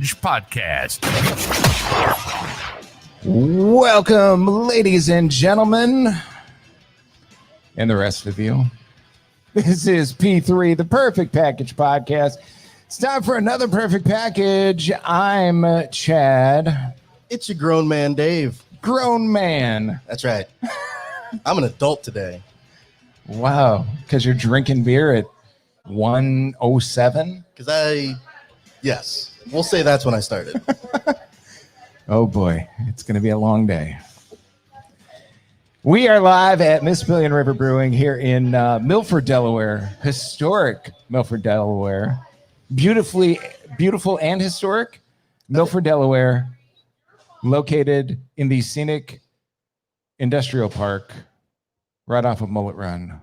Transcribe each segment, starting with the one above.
Package Podcast. Welcome, ladies and gentlemen, and the rest of you. This is P3, the Perfect Package Podcast. It's time for another Perfect Package. I'm Chad. It's your grown man, Dave. Grown man. That's right. I'm an adult today. Wow, because you're drinking beer at 1:07? Yes, we'll say that's when I started. Oh boy, it's going to be a long day. We are live at Mispillion River Brewing here in Milford, Delaware. Historic Milford, Delaware. Beautiful and historic Milford, Delaware. Located in the scenic industrial park right off of Mullet Run.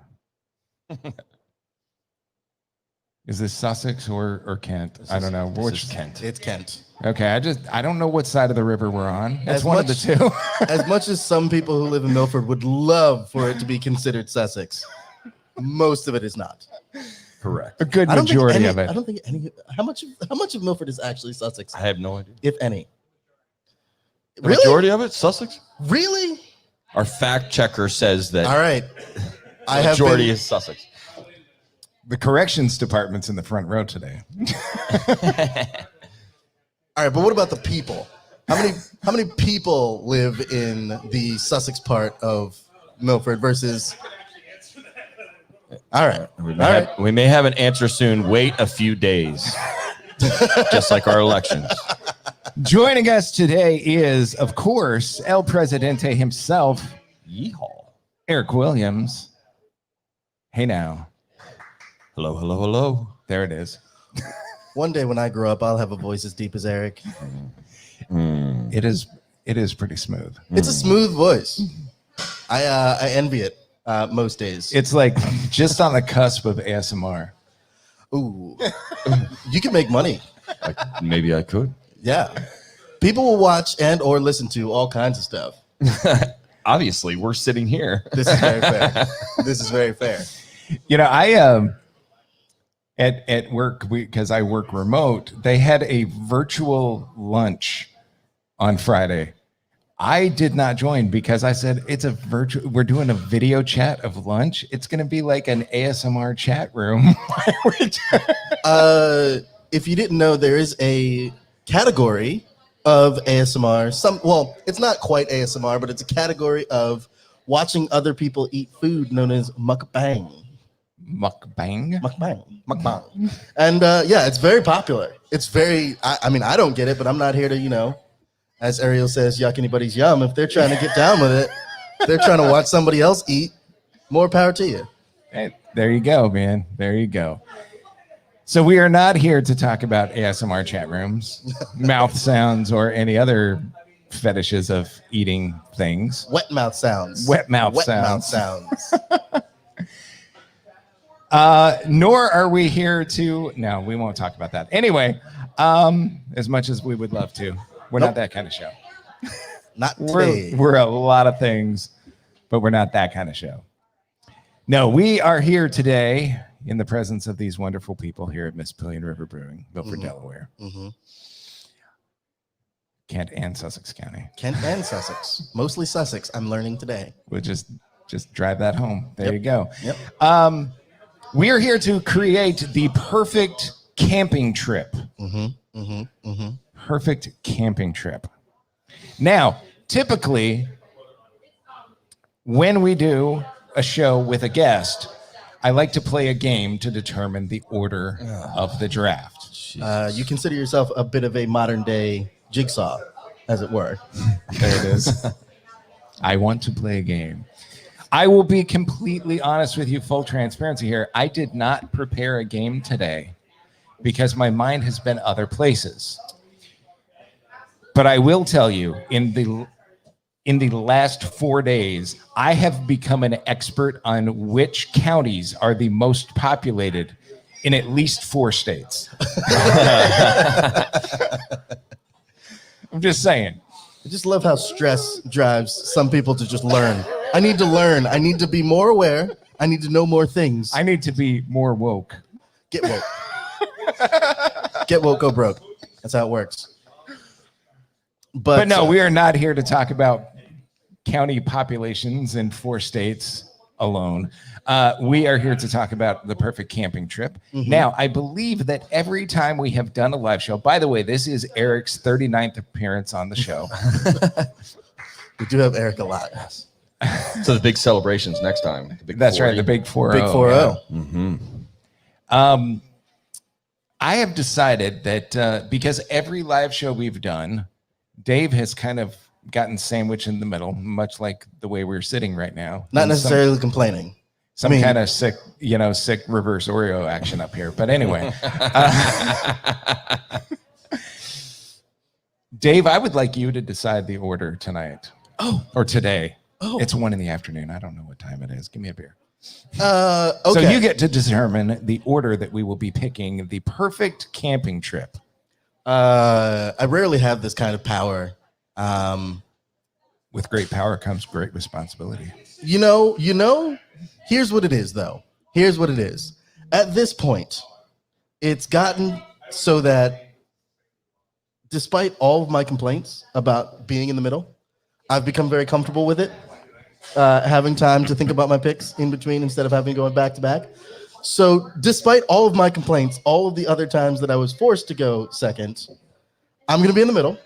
Is this Sussex or Kent? I don't know. Which Kent? It's Kent. Okay, I don't know what side of the river we're on. That's one of the two. As much as some people who live in Milford would love for it to be considered Sussex, most of it is not. Correct. A good majority of it. I don't think any. How much of Milford is actually Sussex? I have no idea. If any. The majority of it, Sussex? Really? Our fact checker says that. All right. The majority is Sussex. The corrections department's in the front row today. All right, but what about the people? How many people live in the Sussex part of Milford versus? All right, We may have an answer soon. Wait a few days, just like our elections. Joining us today is, of course, El Presidente himself. Yeehaw! Eric Williams. Hey now. Hello, hello, hello. There it is. One day when I grow up, I'll have a voice as deep as Eric. It is pretty smooth. It's a smooth voice. I envy it most days. It's like just on the cusp of ASMR. Ooh, you can make money. Maybe I could. Yeah, people will watch and or listen to all kinds of stuff. Obviously, we're sitting here. This is very fair. This is very fair. You know, I at work, because I work remote, they had a virtual lunch on Friday. I did not join because I said it's a virtual. We're doing a video chat of lunch. It's going to be like an ASMR chat room. If you didn't know, there is a category of ASMR. It's not quite ASMR, but it's a category of watching other people eat food known as mukbang. Mukbang. And it's very popular. It's very, I mean, I don't get it, but I'm not here to, as Ariel says, yuck anybody's yum. If they're trying to get down with it, they're trying to watch somebody else eat, more power to you. Hey, there you go, man. There you go. So we are not here to talk about ASMR chat rooms, mouth sounds, or any other fetishes of eating things. Wet mouth sounds. Nor are we here to. No, we won't talk about that. Anyway, as much as we would love to, we're not that kind of show. Not today. We're a lot of things, but we're not that kind of show. No, we are here today in the presence of these wonderful people here at Mispillion River Brewing, Milford, Delaware. Mm-hmm. Kent and Sussex County. Kent and Sussex. Mostly Sussex, I'm learning today. We'll just drive that home. There you go. Yep. We are here to create the perfect camping trip. Perfect camping trip. Now, typically, when we do a show with a guest, I like to play a game to determine the order of the draft. You consider yourself a bit of a modern day jigsaw, as it were. There it is. I want to play a game. I will be completely honest with you, full transparency here. I did not prepare a game today because my mind has been other places. But I will tell you, in the last 4 days, I have become an expert on which counties are the most populated in at least 4 states. I'm just saying. I just love how stress drives some people to just learn. I need to learn. I need to be more aware. I need to know more things. I need to be more woke. Get woke. Get woke, go broke. That's how it works. But no, we are not here to talk about county populations in 4 states alone. We are here to talk about the perfect camping trip. Now, I believe that every time we have done a live show, by the way, this is Eric's 39th appearance on the show. We do have Eric a lot. So the big celebrations next time. That's right, the big 4-0. Big 4-0. Yeah. I have decided that because every live show we've done, Dave has kind of gotten sandwiched in the middle, much like the way we're sitting right now. Not necessarily complaining. Some kind of sick reverse Oreo action up here. But anyway, Dave, I would like you to decide the order tonight. Or today. It's 1 PM. I don't know what time it is. Give me a beer. Okay. So you get to determine the order that we will be picking the perfect camping trip. I rarely have this kind of power. With great power comes great responsibility. You know, here's what it is, though. Here's what it is. At this point, it's gotten so that despite all of my complaints about being in the middle, I've become very comfortable with it. Having time to think about my picks in between instead of having going back to back. So despite all of my complaints, all of the other times that I was forced to go second, I'm going to be in the middle.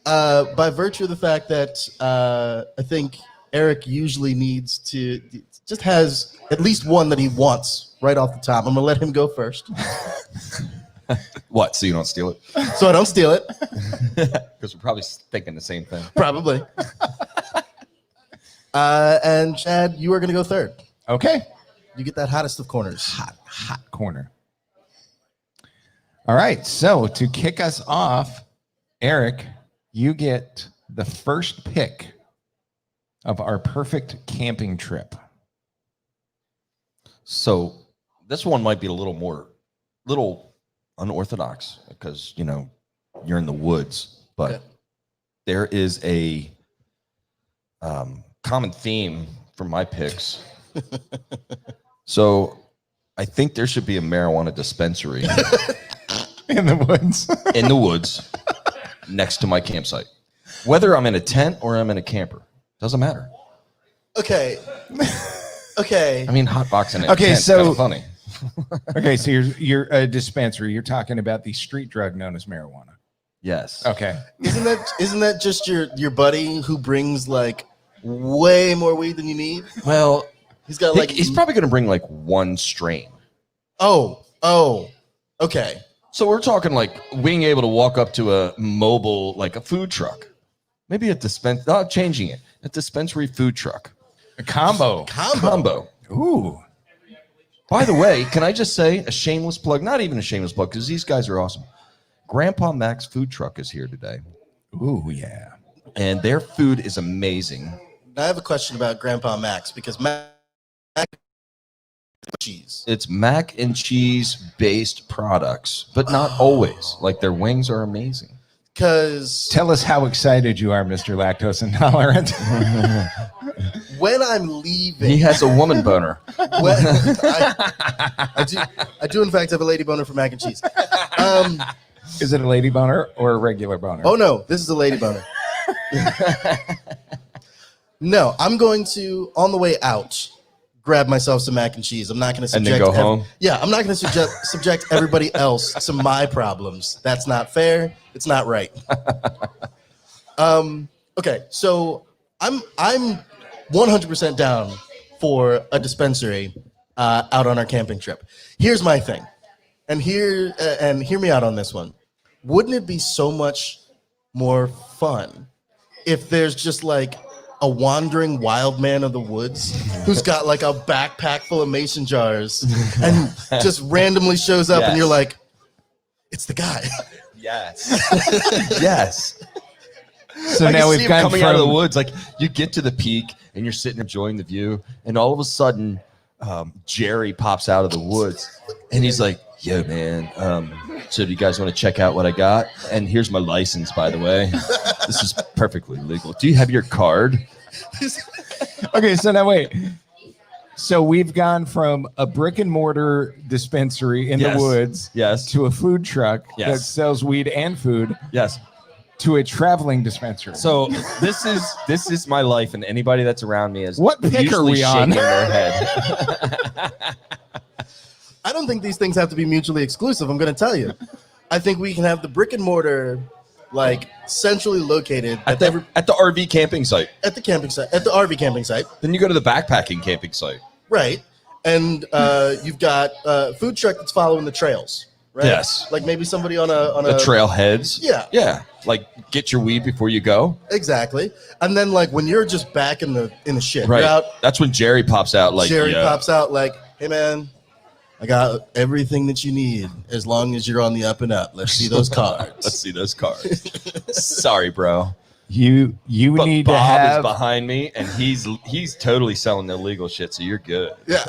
By virtue of the fact that I think Eric usually just has at least one that he wants right off the top. I'm going to let him go first. What? So you don't steal it? So I don't steal it. Because we're probably thinking the same thing. Probably. And Chad, you are going to go third. Okay. You get that hottest of corners. Hot corner. All right. So to kick us off, Eric, you get the first pick of our perfect camping trip. So this one might be a little unorthodox because, you're in the woods, but there is a common theme for my picks. So I think there should be a marijuana dispensary In the woods. in the woods next to my campsite. Whether I'm in a tent or I'm in a camper, doesn't matter. Okay. Okay. I mean, hot boxing. Okay, so so- funny. Okay, so you're a dispensary. You're talking about the street drug known as marijuana. Yes. Okay. Isn't that just your buddy who brings like way more weed than you need? Well, He's got like he's probably going to bring like one strain. Oh, okay. So we're talking like being able to walk up to a mobile, like a food truck, maybe a changing it, a dispensary food truck, A combo. combo. Ooh. By the way, can I just say a shameless plug? Not even a shameless plug because these guys are awesome. Grandpa Mac's food truck is here today, Ooh, yeah. and their food is amazing. I have a question about Grandpa Max because Mac cheese. It's mac and cheese based products, but not always. Like their wings are amazing. Because Tell us how excited you are, Mr. Lactose Intolerant. when I'm leaving, He has a woman boner. I do in fact have a lady boner for mac and cheese. Is it a lady boner or a regular boner? Oh no, this is a lady boner. No, I'm going to on the way out grab myself some mac and cheese. I'm not going to subject. And then go home? Yeah, I'm not going to subject everybody else to my problems. That's not fair. It's not right. Okay, so I'm 100% down for a dispensary out on our camping trip. Here's my thing, and hear me out on this one. Wouldn't it be so much more fun if there's just like a wandering wild man of the woods who's got like a backpack full of mason jars and just randomly shows up and you're like, it's the guy. Yes. Yes. So now we've gone coming from out of the woods. Like you get to the peak and you're sitting enjoying the view, and all of a sudden, Jerry pops out of the woods, and he's like, "Yo, man. So do you guys want to check out what I got? And here's my license, by the way. This is perfectly legal. Do you have your card?" Okay, so now wait. So we've gone from a brick and mortar dispensary in Yes. the woods Yes. to a food truck Yes. that sells weed and food. Yes. to a traveling dispensary. So this is my life, and anybody that's around me is What pick are usually we on? shaking their head. I don't think these things have to be mutually exclusive. I'm going to tell you. I think we can have the brick and mortar, like centrally located at the RV camping site. At the camping site, at the RV camping site. Then you go to the backpacking camping site. Right. And you've got a food truck that's following the trails. Right? Yes. Like maybe somebody on a The trailheads. Yeah. Yeah. Like get your weed before you go. Exactly. And then like when you're just back in the shit, Right. you're out. That's when Jerry pops out. Like Jerry pops out like, hey man, I got everything that you need as long as you're on the up and up. Let's see those cards. Let's see those cards. Sorry, bro. You But need Bob to have is behind me, and he's totally selling illegal shit. So you're good. Yeah.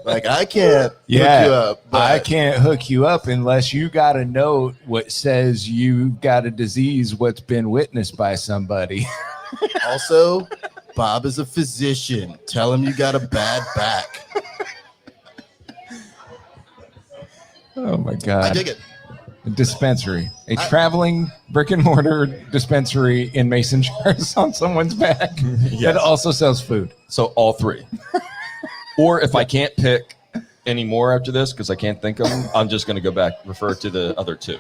Like I can't hook you yeah. up. But I can't hook you up unless you got a note what says you got a disease what's been witnessed by somebody. Also, Bob is a physician. Tell him you got a bad back. Oh my God. I dig it. A dispensary, a traveling brick and mortar dispensary in mason jars on someone's back that also sells food. So all three. Or if I can't pick any more after this because I can't think of them, I'm just going to go back, refer to the other two.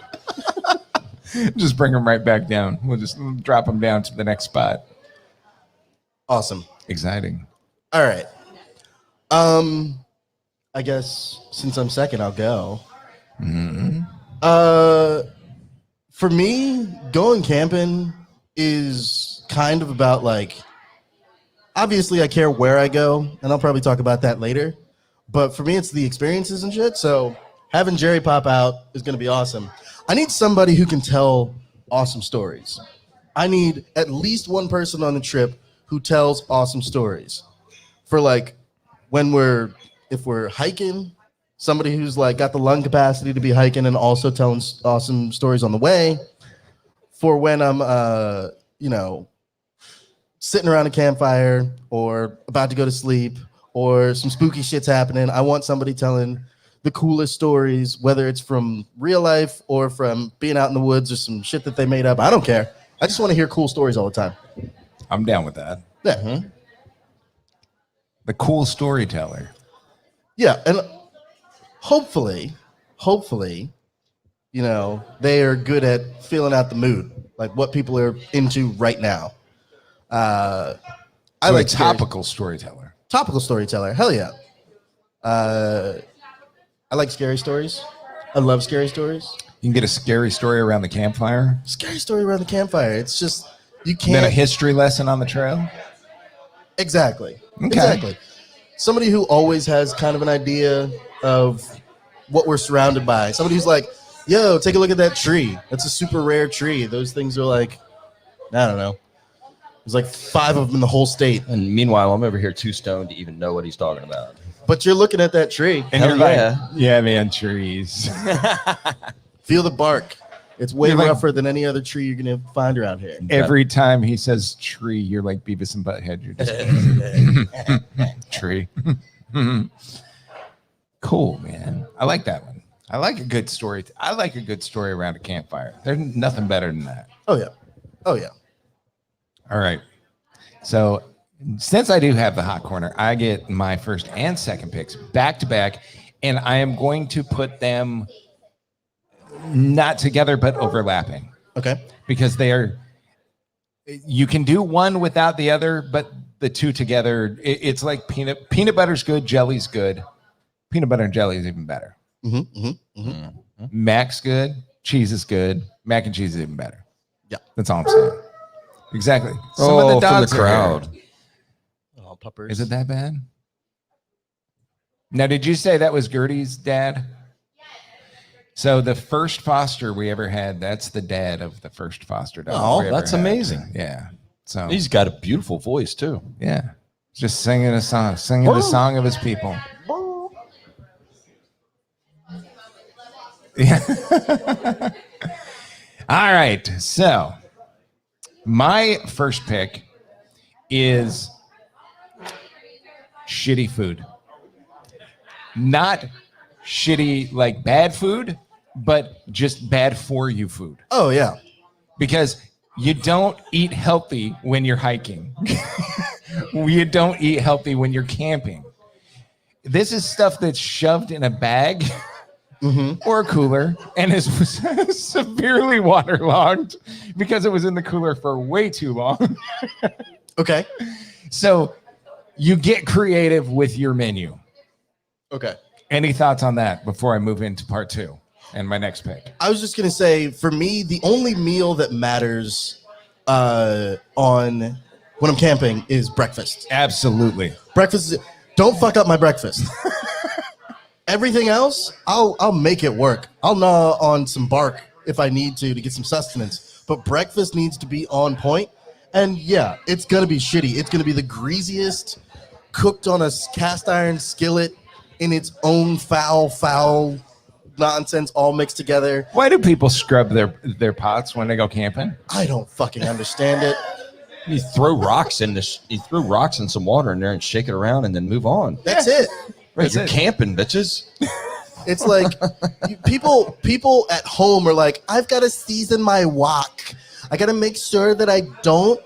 Just bring them right back down. We'll just drop them down to the next spot. Awesome. Exciting. All right. I guess since I'm second, I'll go. Mm-hmm. For me, going camping is kind of about like, obviously I care where I go, and I'll probably talk about that later. But for me, it's the experiences and shit. So having Jerry pop out is going to be awesome. I need somebody who can tell awesome stories. I need at least one person on the trip who tells awesome stories. For like if we're hiking, somebody who's like got the lung capacity to be hiking and also telling awesome stories on the way. For when I'm, sitting around a campfire or about to go to sleep or some spooky shit's happening, I want somebody telling the coolest stories, whether it's from real life or from being out in the woods or some shit that they made up. I don't care. I just want to hear cool stories all the time. I'm down with that. Yeah. The cool storyteller. Yeah, and hopefully, they are good at feeling out the mood, like what people are into right now. I like topical storyteller. Topical storyteller, hell yeah. I like scary stories. I love scary stories. You can get a scary story around the campfire. Scary story around the campfire. It's just you Then a can't. history lesson on the trail. Exactly. Okay. Exactly. Somebody who always has kind of an idea of what we're surrounded by. Somebody who's like, yo, take a look at that tree. That's a super rare tree. Those things are like, I don't know. There's like 5 of them in the whole state. And meanwhile, I'm over here too stoned to even know what he's talking about. But you're looking at that tree. And Hell you're yeah. like, yeah, man, trees. Feel the bark. It's way You're like- rougher than any other tree you're going to find around here. Every time he says tree, you're like Beavis and Butthead. You're just tree. Cool, man. I like that one. I like a good story. I like a good story around a campfire. There's nothing better than that. Oh, yeah. Oh, yeah. All right. So since I do have the hot corner, I get my first and second picks back to back, and I am going to put them not together but overlapping Okay. because they are. You can do one without the other, but the two together, it's like peanut butter's good, jelly's good. Peanut butter and jelly is even better. Mac's good, cheese is good, mac and cheese is even better. Yeah. That's all I'm saying. Exactly. Some Oh, of the from the dogs are here. crowd. Oh, puppers. Is it that bad? Now, did you say that was Gertie's dad? So the first foster we ever had, that's the dad of the first foster dog. Oh, we ever that's had. amazing. Yeah. So He's got a beautiful voice too. yeah, just singing a song, singing the song of his people. Yeah. All right. So my first pick is shitty food. Not shitty like bad food, but just bad for you food. Oh, yeah. Because You don't eat healthy when you're hiking. You don't eat healthy when you're camping. This is stuff that's shoved in a bag or a cooler and is severely waterlogged because it was in the cooler for way too long. Okay. So you get creative with your menu. Okay. Any thoughts on that before I move into part 2 and my next pick? I was just gonna say, for me, the only meal that matters on when I'm camping is breakfast. Absolutely. Breakfast is, don't fuck up my breakfast. Everything else, I'll make it work. I'll gnaw on some bark if I need to get some sustenance. But breakfast needs to be on point. And yeah, it's gonna be shitty. It's gonna be the greasiest, cooked on a cast iron skillet in its own foul nonsense all mixed together. Why do people scrub their pots when they go camping? I don't fucking understand it. You throw rocks in this. You throw rocks in some water in there and shake it around, and then move on. That's it. Right, you're camping, bitches. It's like people at home are like, I've got to season my wok. I got to make sure that I don't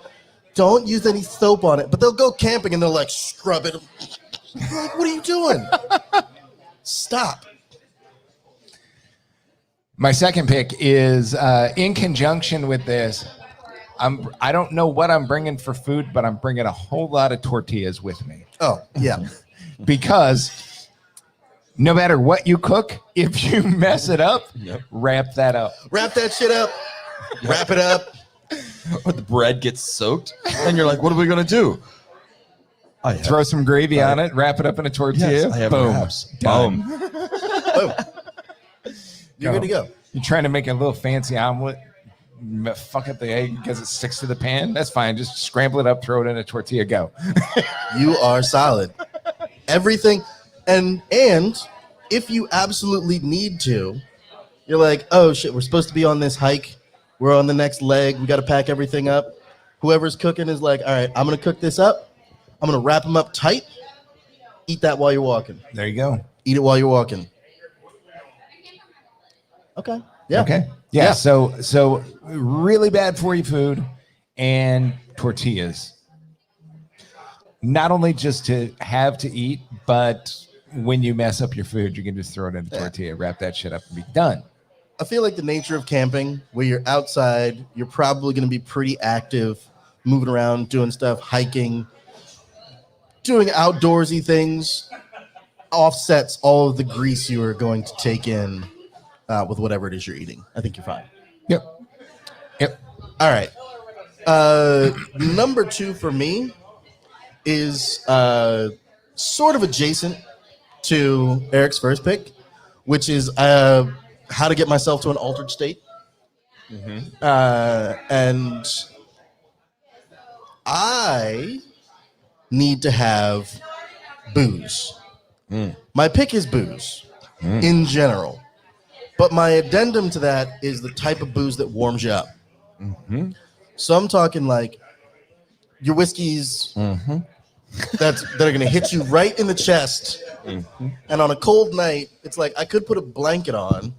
use any soap on it. But they'll go camping and they'll like scrub it. Like, what are you doing? Stop. My second pick is in conjunction with this. I don't know what I'm bringing for food, but I'm bringing a whole lot of tortillas with me. Oh, yeah. Because no matter what you cook, if you mess it up, wrap that up. Wrap that shit up. Wrap it up. Or the bread gets soaked, and you're like, what are we going to do? Throw some gravy on it, wrap it up in a tortilla. Yes, I have boom. wraps. Done. Boom. You're good to go. You're trying to make a little fancy omelet, fuck up the egg because it sticks to the pan. That's fine. Just scramble it up, throw it in a tortilla, go. You are solid. Everything. And if you absolutely need to, you're like, oh shit, we're supposed to be on this hike. We're on the next leg. We got to pack everything up. Whoever's cooking is like, all right, I'm going to cook this up. I'm going to wrap them up tight. Eat that while you're walking. There you go. Eat it while you're walking. Okay. Yeah. Okay. Yeah. So really bad for you food and tortillas. Not only just to have to eat, but when you mess up your food, you can just throw it in a tortilla, wrap that shit up, and be done. I feel like the nature of camping, where you're outside, you're probably going to be pretty active, moving around, doing stuff, hiking, doing outdoorsy things, offsets all of the grease you are going to take in with whatever it is you're eating. I think you're fine. Yep. All right. Number 2 for me is sort of adjacent to Eric's first pick, which is how to get myself to an altered state. And I need to have booze. My pick is booze in general. But my addendum to that is the type of booze that warms you up. So I'm talking like your whiskeys that are going to hit you right in the chest. And on a cold night, it's like I could put a blanket on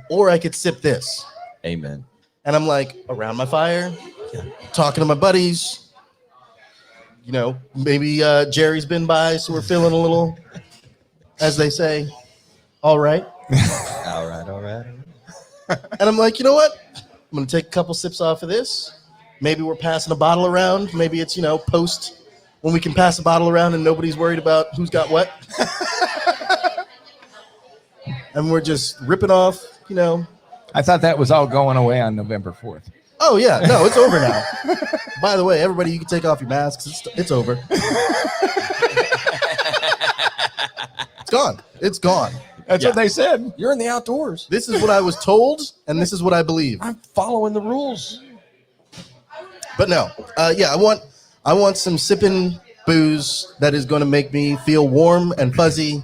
or I could sip this. Amen. And I'm like around my fire, talking to my buddies. You know, maybe Jerry's been by, so we're feeling a little, as they say, all right. All right. And I'm like, you know what? I'm going to take a couple sips off of this. Maybe we're passing a bottle around. Maybe it's, post when we can pass a bottle around and nobody's worried about who's got what. And we're just ripping off, I thought that was all going away on November 4th. Oh, yeah. No, it's over now. By the way, everybody, you can take off your masks. It's over. It's gone. It's gone. That's what they said. You're in the outdoors. This is what I was told, and this is what I believe. I'm following the rules. But no, I want some sipping booze that is going to make me feel warm and fuzzy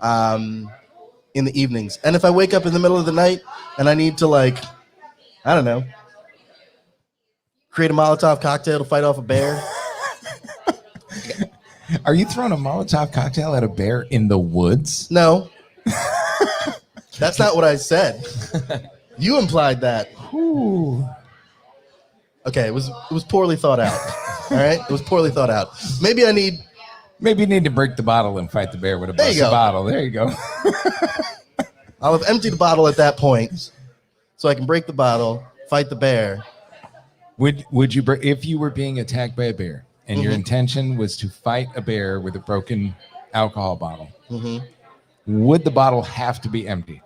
in the evenings. And if I wake up in the middle of the night and I need to, I don't know, create a Molotov cocktail to fight off a bear. Are you throwing a Molotov cocktail at a bear in the woods? No. That's not what I said. You implied that. Ooh. Okay, it was poorly thought out. All right, it was poorly thought out. Maybe you need to break the bottle and fight the bear with a busted bottle. There you go. I'll have emptied the bottle at that point, so I can break the bottle, fight the bear. Would you if you were being attacked by a bear and your intention was to fight a bear with a broken alcohol bottle? Would the bottle have to be empty?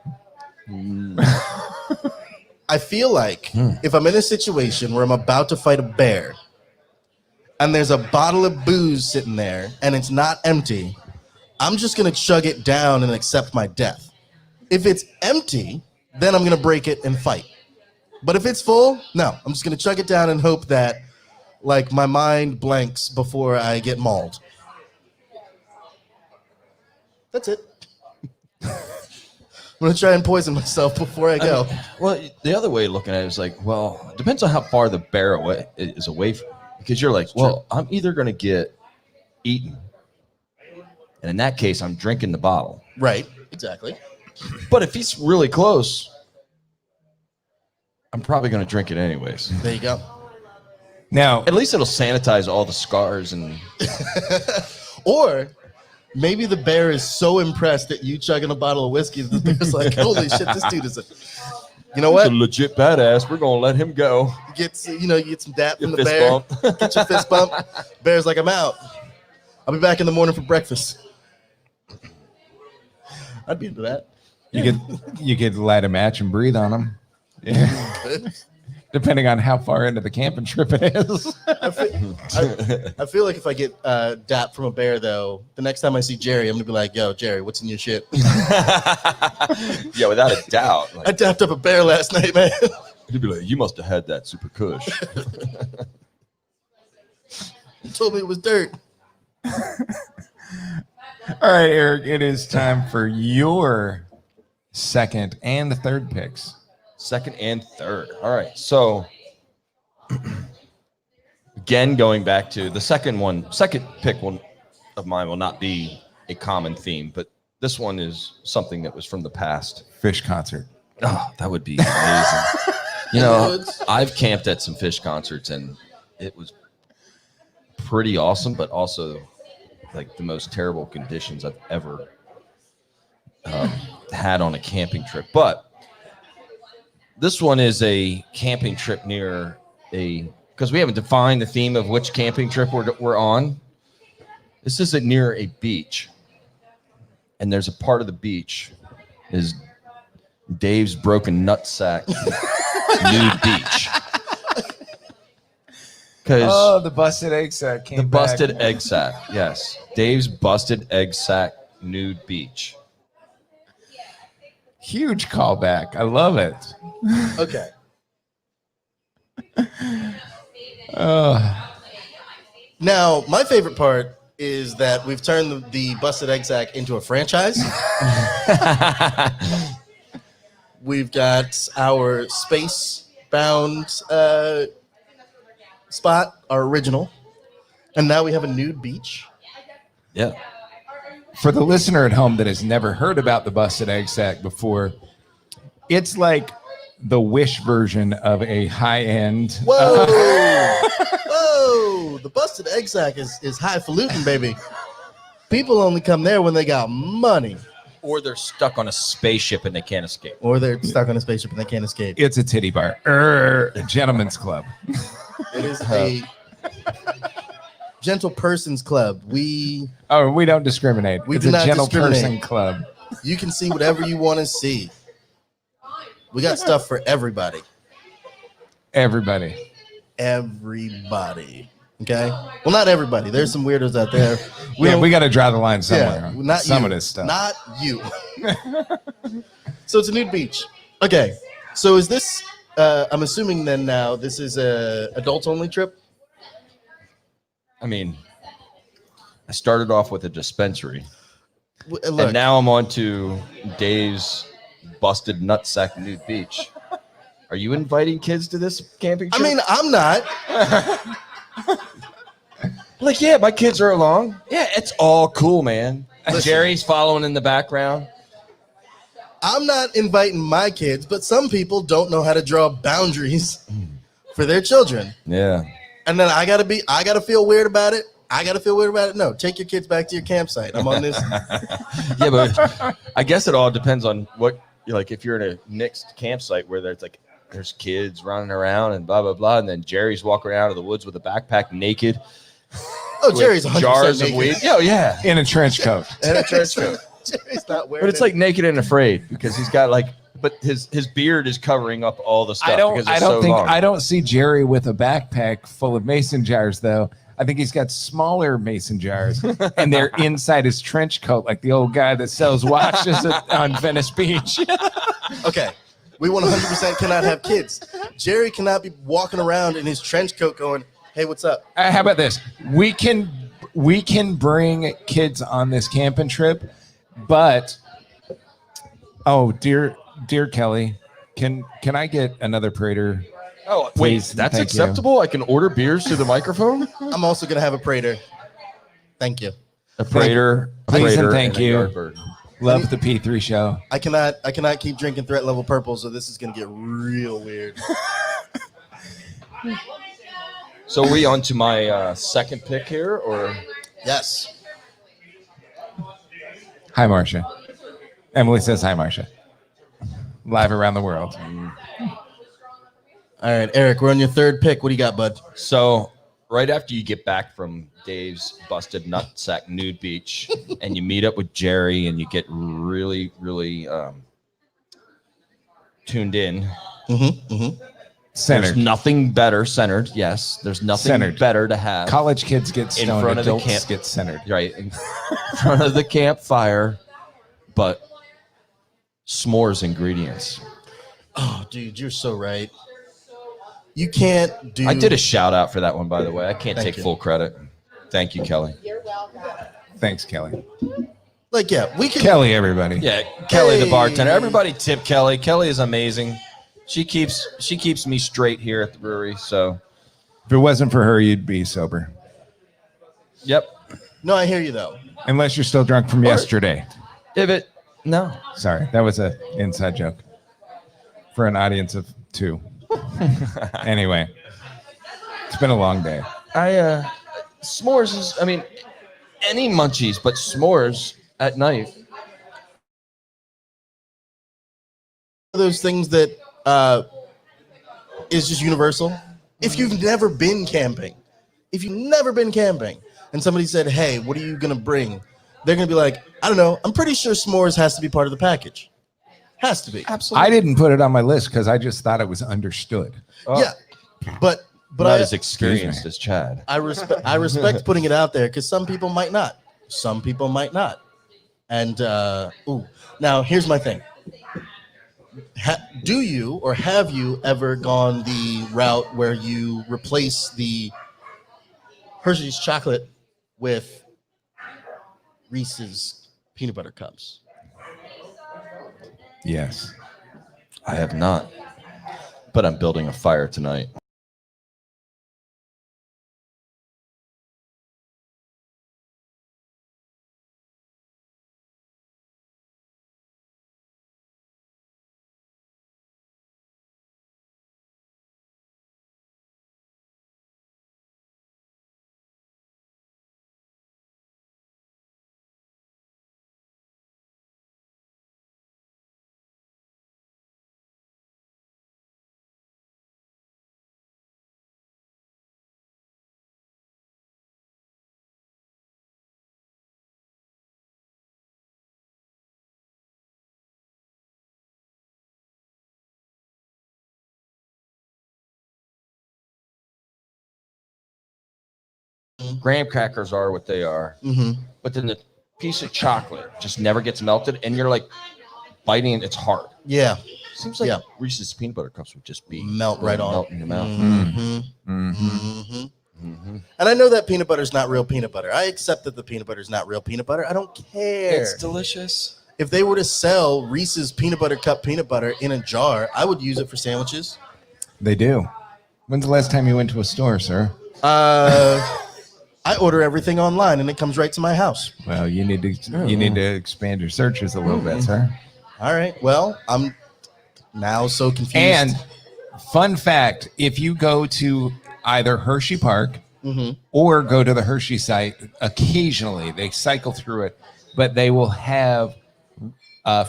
I feel like if I'm in a situation where I'm about to fight a bear and there's a bottle of booze sitting there and it's not empty, I'm just going to chug it down and accept my death. If it's empty, then I'm going to break it and fight. But if it's full, no, I'm just going to chug it down and hope that like my mind blanks before I get mauled. That's it. I'm going to try and poison myself before I go. Well, the other way of looking at it is like, well, it depends on how far the bear is away from, because you're like, well, I'm either going to get eaten, and in that case, I'm drinking the bottle. Right, exactly. But if he's really close, I'm probably going to drink it anyways. There you go. Now, at least it'll sanitize all the scars and. Or maybe the bear is so impressed that you chugging a bottle of whiskey that the bear's like, holy shit, this dude is you know what? He's a legit badass. We're going to let him go. You get some dap from the bear. Bump. Get your fist bump. Bear's like, I'm out. I'll be back in the morning for breakfast. I'd be into that. You could light a match and breathe on them. Yeah. Depending on how far into the camping trip it is. I feel like if I get dap from a bear, though, the next time I see Jerry, I'm going to be like, yo, Jerry, what's in your shit? Yeah, without a doubt. Like, I dapped up a bear last night, man. He'd be like, you must have had that super kush. You told me it was dirt. All right, Eric, it is time for your second and third picks. Second and third. All right. So again, going back to the second pick of mine will not be a common theme, but this one is something that was from the past. Fish concert. Oh, that would be amazing. You know, I've camped at some Fish concerts and it was pretty awesome, but also like the most terrible conditions I've ever had on a camping trip. But this one is a camping trip near because we haven't defined the theme of which camping trip we're on. This is near a beach. And there's a part of the beach is Dave's broken nutsack nude beach. The busted egg sack came back. Busted egg sack, yes. Dave's busted egg sack nude beach. Huge callback. I love it. Okay. Now, my favorite part is that we've turned the busted egg sack into a franchise. We've got our space-bound spot, our original, and now we have a nude beach. Yeah. For the listener at home that has never heard about the busted egg sack before, it's like the Wish version of a high-end. Whoa! Whoa! The busted egg sack is highfalutin, baby. People only come there when they got money. Or they're stuck on a spaceship and they can't escape. It's a titty bar. A gentleman's club. It is a gentle person's club. We don't discriminate. We it's do a not gentle discriminate. person club. You can see whatever you want to see. We got stuff for everybody. Everybody. Okay? Well, not everybody. There's some weirdos out there. We got to draw the line somewhere. Yeah, not some you. of this stuff. Not you. So it's a nude beach. Okay. So is this, I'm assuming then now, this is a adults-only trip? I mean, I started off with a dispensary. Look, and now I'm on to Dave's busted nutsack nude beach. Are you inviting kids to this camping trip? I mean, I'm not. Like, yeah, my kids are along. Yeah, it's all cool, man. Jerry's following in the background. I'm not inviting my kids, but some people don't know how to draw boundaries for their children. Yeah. And then I gotta feel weird about it. No, take your kids back to your campsite. I'm on this. Yeah, but I guess it all depends on what like. If you're in a mixed campsite where there's kids running around and blah blah blah, and then Jerry's walking around in the woods with a backpack naked. Oh, Jerry's 100% jars naked. of weed. Oh yeah, In a trench coat. And a trench coat. Jerry's not wearing. but it's like naked and afraid because he's got but his beard is covering up all the stuff. I don't see Jerry with a backpack full of mason jars though. I think he's got smaller mason jars, and they're inside his trench coat, like the old guy that sells watches on Venice Beach. Okay, we 100% cannot have kids. Jerry cannot be walking around in his trench coat going, "Hey, what's up?" How about this? We can bring kids on this camping trip, but dear Kelly, can I get another Prater? Oh, Please, wait, that's thank acceptable? I can order beers through the microphone? I'm also gonna have a Prater. Thank you. A Prater. Please and Prater, thank a you. Yardbird. Love the P3 show. I cannot keep drinking threat level purple, so this is gonna get real weird. So are we on to my second pick here, or? Yes. Hi, Marcia. Emily says hi, Marcia. Live around the world. All right, Eric, we're on your third pick. What do you got, bud? So right after you get back from Dave's busted nutsack nude beach and you meet up with Jerry and you get really, really tuned in. Centered. There's nothing better centered. Yes, there's nothing Centered. better to have College kids get in stoned. front of the Adults camp. get centered. Right in front of the campfire, but s'mores ingredients. Oh, dude, you're so right. You can't do. I did a shout out for that one, by the way. I can't Thank take you. full credit. Thank you, Kelly. Thanks, Kelly. like, yeah, we can. Kelly, everybody. Yeah, Kelly the Hey. bartender. Everybody tip Kelly. Kelly is amazing. She keeps me straight here at the brewery. So, If it wasn't for her, you'd be sober. yep. No, I hear you though. Unless you're still drunk from yesterday. No. Sorry, that was an inside joke for an audience of 2. Anyway, it's been a long day. S'mores is, I mean, any munchies, but s'mores at night. Those things that is just universal. If you've never been camping, and somebody said, "Hey, what are you gonna bring?" They're gonna be like, "I don't know. I'm pretty sure s'mores has to be part of the package. Has to be." Absolutely. I didn't put it on my list because I just thought it was understood. Yeah, but Not I, as experienced as Chad. I respect putting it out there because some people might not. Some people might not. And now here's my thing. Do you or have you ever gone the route where you replace the Hershey's chocolate with Reese's peanut butter cups? Yes. I have not, but I'm building a fire tonight. Graham crackers are what they are, but then the piece of chocolate just never gets melted, and you're like biting it. It's hard. Yeah, Seems like Yeah. Reese's peanut butter cups would just be melt right on. melt in your mouth. And I know that peanut butter is not real peanut butter. I accept that the peanut butter is not real peanut butter. I don't care. It's delicious. If they were to sell Reese's peanut butter cup peanut butter in a jar, I would use it for sandwiches. They do. When's the last time you went to a store, sir? I order everything online and it comes right to my house. Well, you need to expand your searches a little bit, sir. All right. Well, I'm now so confused. And Fun fact, if you go to either Hershey Park or go to the Hershey site, occasionally they cycle through it, but they will have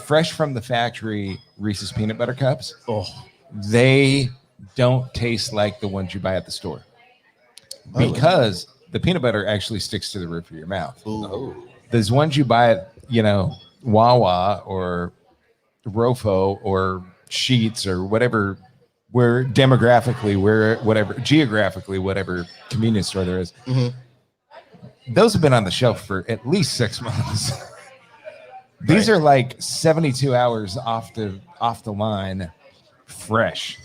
fresh from the factory Reese's peanut butter cups. Oh, They don't taste like the ones you buy at the store because the peanut butter actually sticks to the roof of your mouth. ooh. Those ones you buy at, Wawa or Rofo or Sheets or whatever, geographically, whatever convenience store there is, those have been on the shelf for at least 6 months. These are like 72 hours off the line, fresh.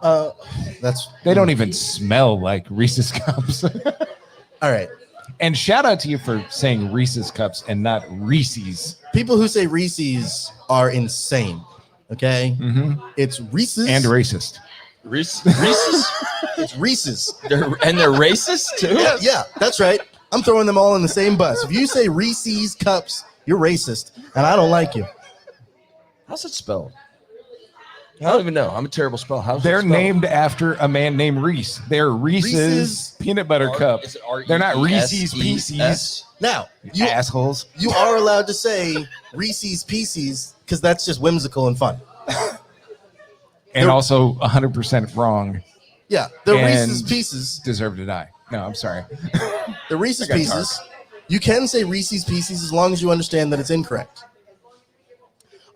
They don't even smell like Reese's Cups. All right. And shout out to you for saying Reese's Cups and not Reese's. People who say Reese's are insane. Okay? It's Reese's. And racist. Reese's? It's Reese's. They're racist too? Yeah, that's right. I'm throwing them all in the same bus. If you say Reese's Cups, you're racist, and I don't like you. How's it spelled? I don't even know. I'm a terrible speller. How's They're it spelled? named after a man named Reese. They're Reese's peanut butter cup. Is it R-E-E-S-E-S? They're not Reese's Pieces. Now, You assholes. you are allowed to say Reese's Pieces because that's just whimsical and fun. And also 100% wrong. Yeah, the And Reese's Pieces. Deserve to die. No, I'm sorry. The Reese's I got Pieces. You can say Reese's Pieces as long as you understand that it's incorrect.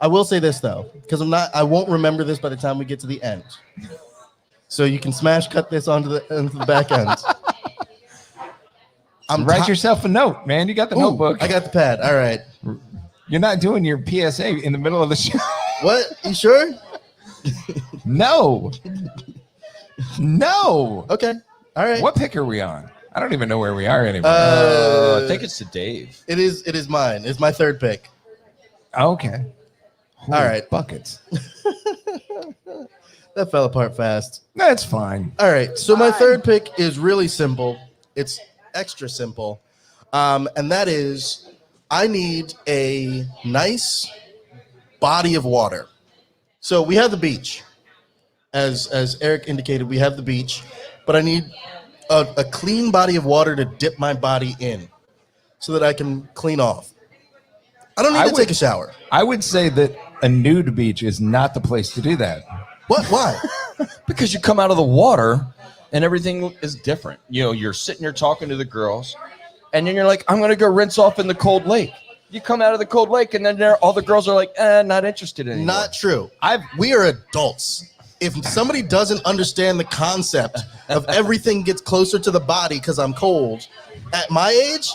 I will say this though, because I won't remember this by the time we get to the end. So you can smash cut this onto the back end. Write yourself a note, man. You got the notebook. I got the pad. All right. You're not doing your PSA in the middle of the show. What? You sure? No. No. Okay. All right. What pick are we on? I don't even know where we are anymore. I think it's to Dave. It is mine. It's my third pick. Okay. Holy All right. Buckets. That fell apart fast. That's fine. All right. So my third pick is really simple. It's extra simple. And that is I need a nice body of water. So we have the beach. As Eric indicated, we have the beach, but I need a clean body of water to dip my body in so that I can clean off. I don't need to take a shower. I would say that a nude beach is not the place to do that. What? Why? Because you come out of the water and everything is different. You're sitting here talking to the girls, and then you're like, I'm going to go rinse off in the cold lake. You come out of the cold lake, and then all the girls are like, not interested anymore. Not true. We are adults. If somebody doesn't understand the concept of everything gets closer to the body because I'm cold, at my age,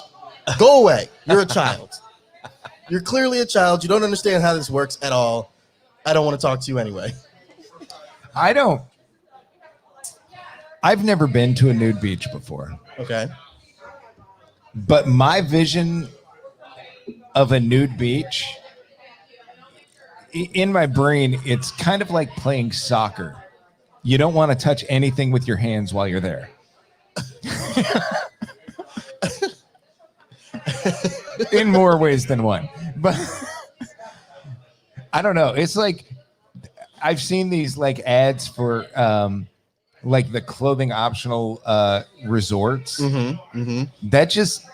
go away. You're a child. You're clearly a child. You don't understand how this works at all. I don't want to talk to you anyway. I've never been to a nude beach before. Okay. But my vision of a nude beach, in my brain, it's kind of like playing soccer. You don't want to touch anything with your hands while you're there. In more ways than one. But I don't know. It's like I've seen these like ads for like the clothing optional resorts. That just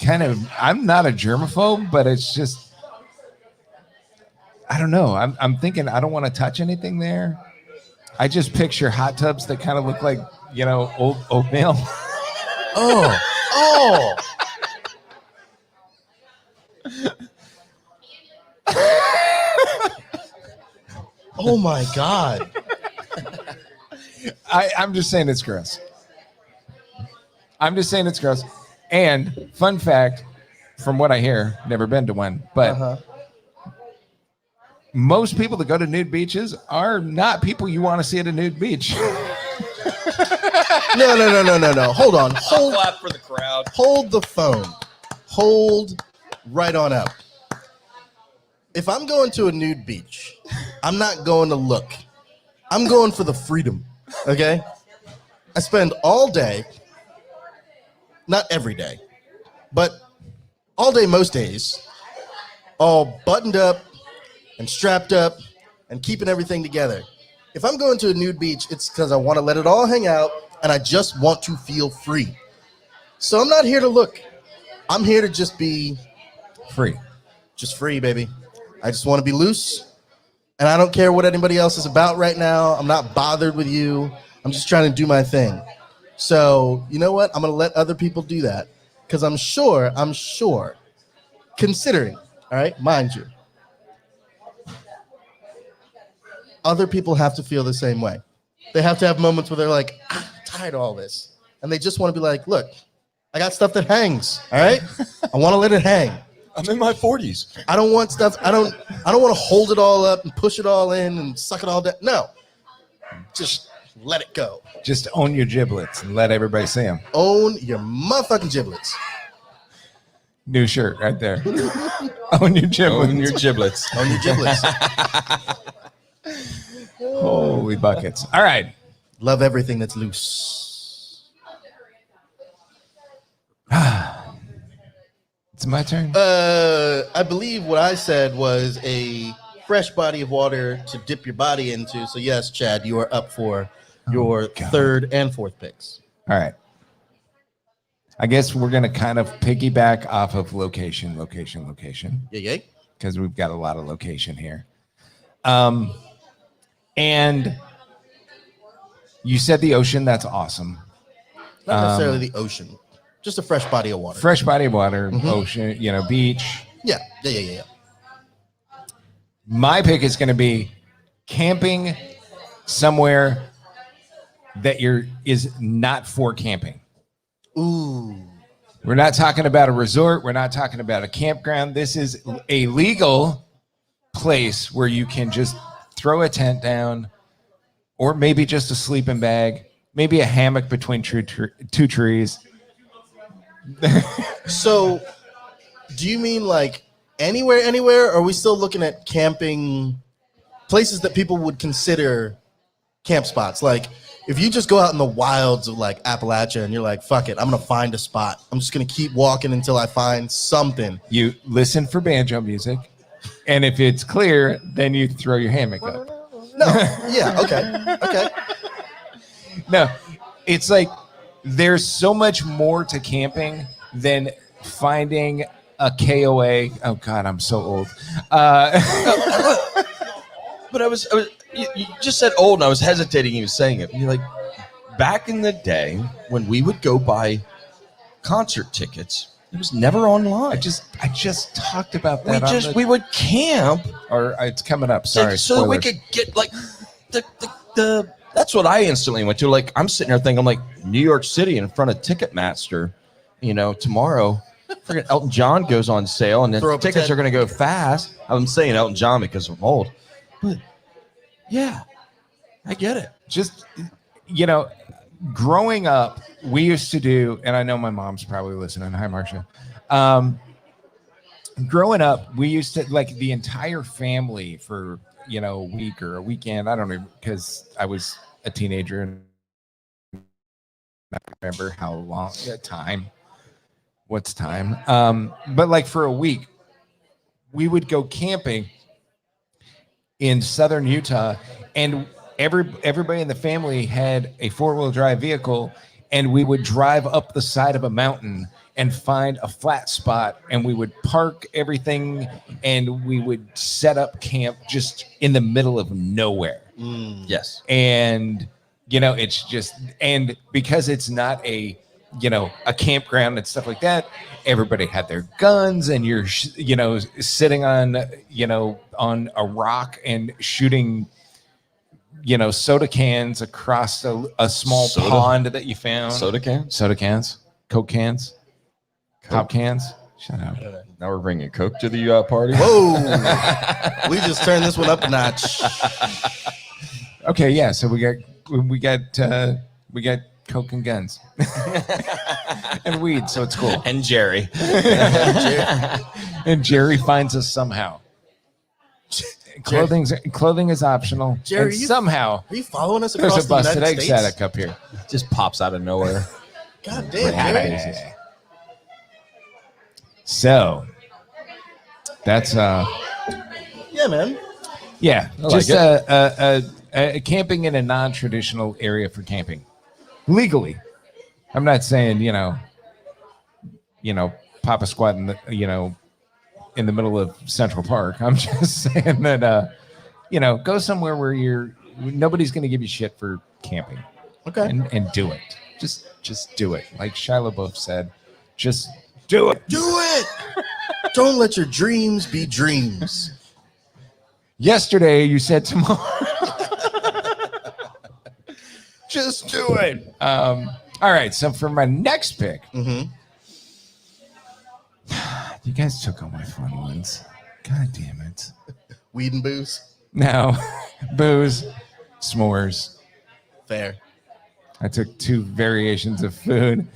kind of, I'm not a germaphobe, but it's just, I don't know. I'm thinking I don't want to touch anything there. I just picture hot tubs that kind of look like, old oatmeal. Oh. Oh my God. I'm just saying it's gross. And fun fact, from what I hear, never been to one, but most people that go to nude beaches are not people you want to see at a nude beach. No. Hold on. Clap for the crowd. Hold the phone. Hold right on up. If I'm going to a nude beach, I'm not going to look. I'm going for the freedom. Okay? I spend all day, not every day, but all day, most days, all buttoned up and strapped up and keeping everything together. If I'm going to a nude beach, it's because I want to let it all hang out and I just want to feel free. So I'm not here to look. I'm here to just be Free. just free, baby. I just want to be loose. And I don't care what anybody else is about right now. I'm not bothered with you. I'm just trying to do my thing. So, you know what? I'm going to let other people do that. Because I'm sure, considering, all right, mind you, other people have to feel the same way. They have to have moments where they're like, I'm tired of all this. And they just want to be like, look, I got stuff that hangs, all right? I want to let it hang. I'm in my 40s. I don't want stuff, I don't want to hold it all up and push it all in and suck it all down. No. Just let it go. Just own your giblets and let everybody see them. Own your motherfucking giblets. New shirt right there. Own your giblets. Own your giblets. Own your giblets. Holy buckets. All right. Love everything that's loose. It's my turn. I believe what I said was a fresh body of water to dip your body into. So yes, Chad, you are up for your third and fourth picks. All right. I guess we're going to kind of piggyback off of location. Yeah. Because we've got a lot of location here. And you said the ocean. That's awesome. Not necessarily the ocean. Just a fresh body of water. Fresh body of water, ocean, beach. Yeah. My pick is going to be camping somewhere that is not for camping. Ooh. We're not talking about a resort. We're not talking about a campground. This is a legal place where you can just throw a tent down, or maybe just a sleeping bag, maybe a hammock between two trees. So, do you mean like anywhere? Or are we still looking at camping places that people would consider camp spots? Like, if you just go out in the wilds of like Appalachia and you're like, fuck it, I'm going to find a spot. I'm just going to keep walking until I find something. You listen for banjo music. And if it's clear, then you throw your hammock up. No. Yeah. Okay. No, it's like there's so much more to camping than finding a KOA. Oh God, I'm so old. But you just said old, and I was hesitating even saying it. You're like, back in the day when we would go buy concert tickets, it was never online. I just talked about that. We would camp, or it's coming up. Sorry, so that we could get like the. That's what I instantly went to. Like, I'm sitting there thinking, I'm like, New York City in front of Ticketmaster. Tomorrow, freaking Elton John goes on sale, and the tickets are going to go fast. I'm saying Elton John because I'm old, but yeah, I get it. Just growing up, we used to do, and I know my mom's probably listening. Hi, Marcia. Growing up, we used to, like, the entire family for a week or a weekend. I don't know, because I was a teenager and I don't remember how long time. What's time? But like for a week, we would go camping in southern Utah, and everybody in the family had a 4-wheel drive vehicle, and we would drive up the side of a mountain and find a flat spot, and we would park everything, and we would set up camp just in the middle of nowhere. Yes. And it's just, and because it's not a campground and stuff like that, everybody had their guns, and you're sitting on on a rock and shooting soda cans across a small pond that you found. Soda cans, Coke cans, Pop cans. Shut up. Now we're bringing Coke to the party. Whoa. We just turned this one up a notch. Okay, yeah, so we got Coke and guns and weed, so it's cool. And Jerry. And Jerry finds us somehow. Clothing is optional. Jerry, somehow are you following us across there's a busted the egg United States? static up here. Just pops out of nowhere. God damn, Jerry. So that's Yeah, man. yeah, I just like camping in a non-traditional area for camping legally. I'm not saying pop a squat in the in the middle of Central Park. I'm just saying that go somewhere where nobody's going to give you shit for camping. Okay. And do it. Just do it. Like Shia LaBeouf said, just do it. Do it. Don't let your dreams be dreams. Yesterday you said tomorrow. Just do it. All right. So for my next pick, you guys took all my fun ones. God damn it. Weed and booze. No, booze, s'mores. Fair. I took 2 variations of food.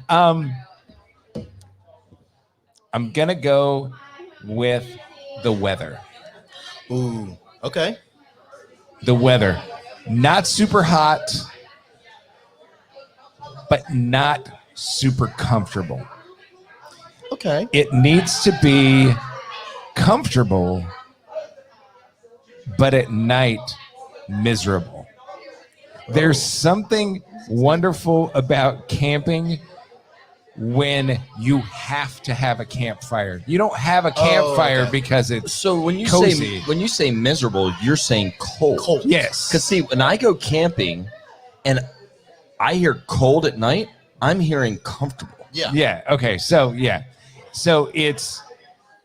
I'm gonna go with the weather. Ooh. Okay. The weather, not super hot, but not super comfortable. Okay. It needs to be comfortable, but at night miserable. There's something wonderful about camping when you have to have a campfire. You don't have a campfire okay. because it's So when you cozy. say miserable, you're saying cold. Cold. Yes. Because see, when I go camping and I hear cold at night, I'm hearing comfortable. Yeah. Yeah. Okay. So it's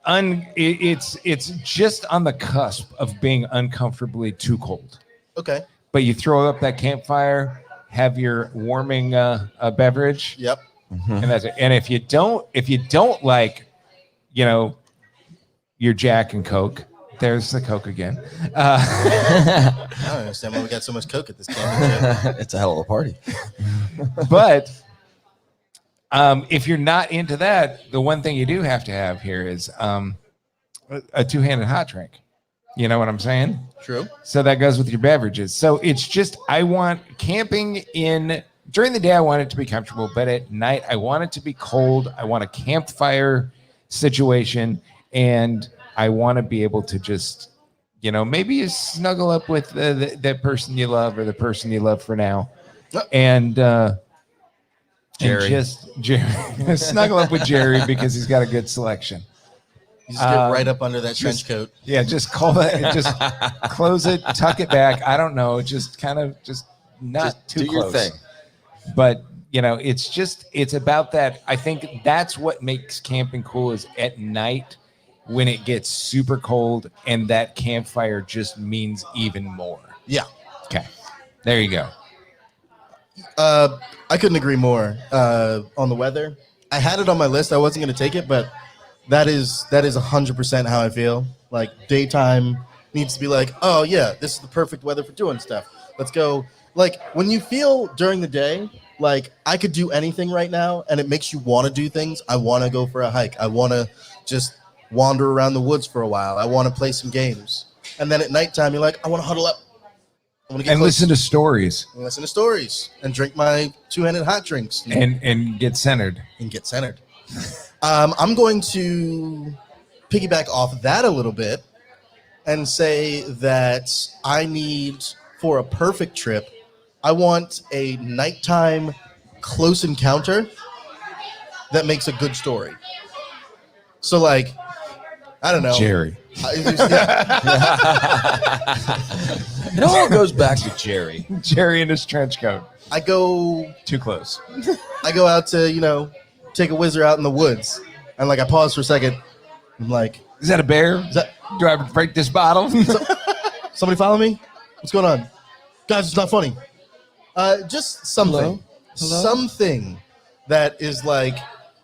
it's just on the cusp of being uncomfortably too cold. Okay. But you throw up that campfire, have your warming a beverage, Yep. and that's it. And if you don't like, your Jack and Coke, there's the Coke again. I don't understand why we got so much Coke at this camp. It's a hell of a party. But if you're not into that, the one thing you do have to have here is a two-handed hot drink. You know what I'm saying? True. So that goes with your beverages. So it's just, I want camping during the day, I want it to be comfortable, but at night, I want it to be cold. I want a campfire situation, and I want to be able to just, maybe you snuggle up with that person you love or the person you love for now. And Jerry. And Jerry. Snuggle up with Jerry because he's got a good selection. You just get right up under that trench coat. Yeah, just just close it, tuck it back. I don't know, just kind of not Just too do your close. thing. But it's about that. I think that's what makes camping cool is at night when it gets super cold and that campfire just means even more. Yeah. Okay, there you go. I couldn't agree more on the weather. I had it on my list. I wasn't going to take it, but that is 100% how I feel. Like daytime needs to be like, oh yeah, this is the perfect weather for doing stuff. Let's go. Like when you feel during the day, like I could do anything right now and it makes you want to do things. I want to go for a hike. I want to just wander around the woods for a while. I want to play some games. And then at nighttime, you're like, I want to huddle up. I want to get And close. listen to stories And listen to stories and drink my two-handed hot drinks and get centered. and get centered. I'm going to piggyback off that a little bit and say that I need, for a perfect trip, I want a nighttime close encounter that makes a good story. So, like, I don't know. Jerry. It all goes back to Jerry. Jerry in his trench coat. I go Too close. out to, take a whizzer out in the woods. And, like, I pause for a second. I'm like, Is that a bear? that- Do I have to break this bottle? somebody follow me? What's going on? Guys, it's not funny. Just something. Hello? Something that is like,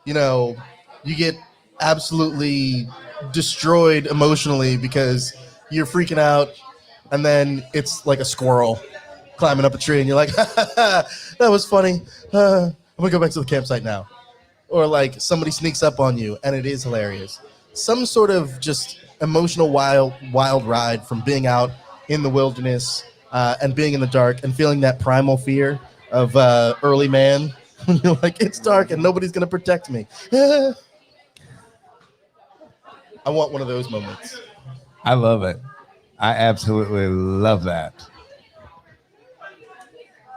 you get absolutely destroyed emotionally because you're freaking out, and then it's like a squirrel climbing up a tree, and you're like, that was funny. I'm gonna go back to the campsite now. Or like somebody sneaks up on you, and it is hilarious. Some sort of just emotional wild ride from being out in the wilderness and being in the dark and feeling that primal fear of early man. You're like, it's dark and nobody's gonna protect me. I want one of those moments. I love it. I absolutely love that.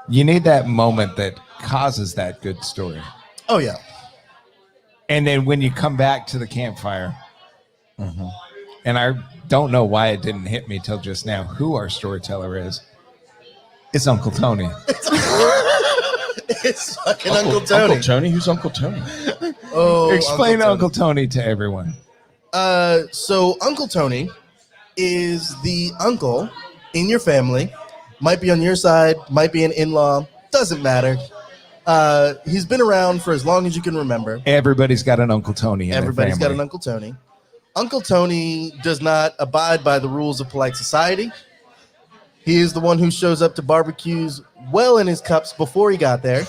You need that moment that causes that good story. Oh yeah. And then when you come back to the campfire, and I don't know why it didn't hit me till just now who our storyteller is. It's Uncle Tony. It's fucking Uncle Tony. Uncle Tony? Who's Uncle Tony? Oh, Explain Uncle Tony to everyone. So Uncle Tony is the uncle in your family. Might be on your side, might be an in-law. Doesn't matter. He's been around for as long as you can remember. Everybody's got an Uncle Tony in Everybody's their got an Uncle Tony. Uncle Tony does not abide by the rules of polite society. He is the one who shows up to barbecues well in his cups before he got there.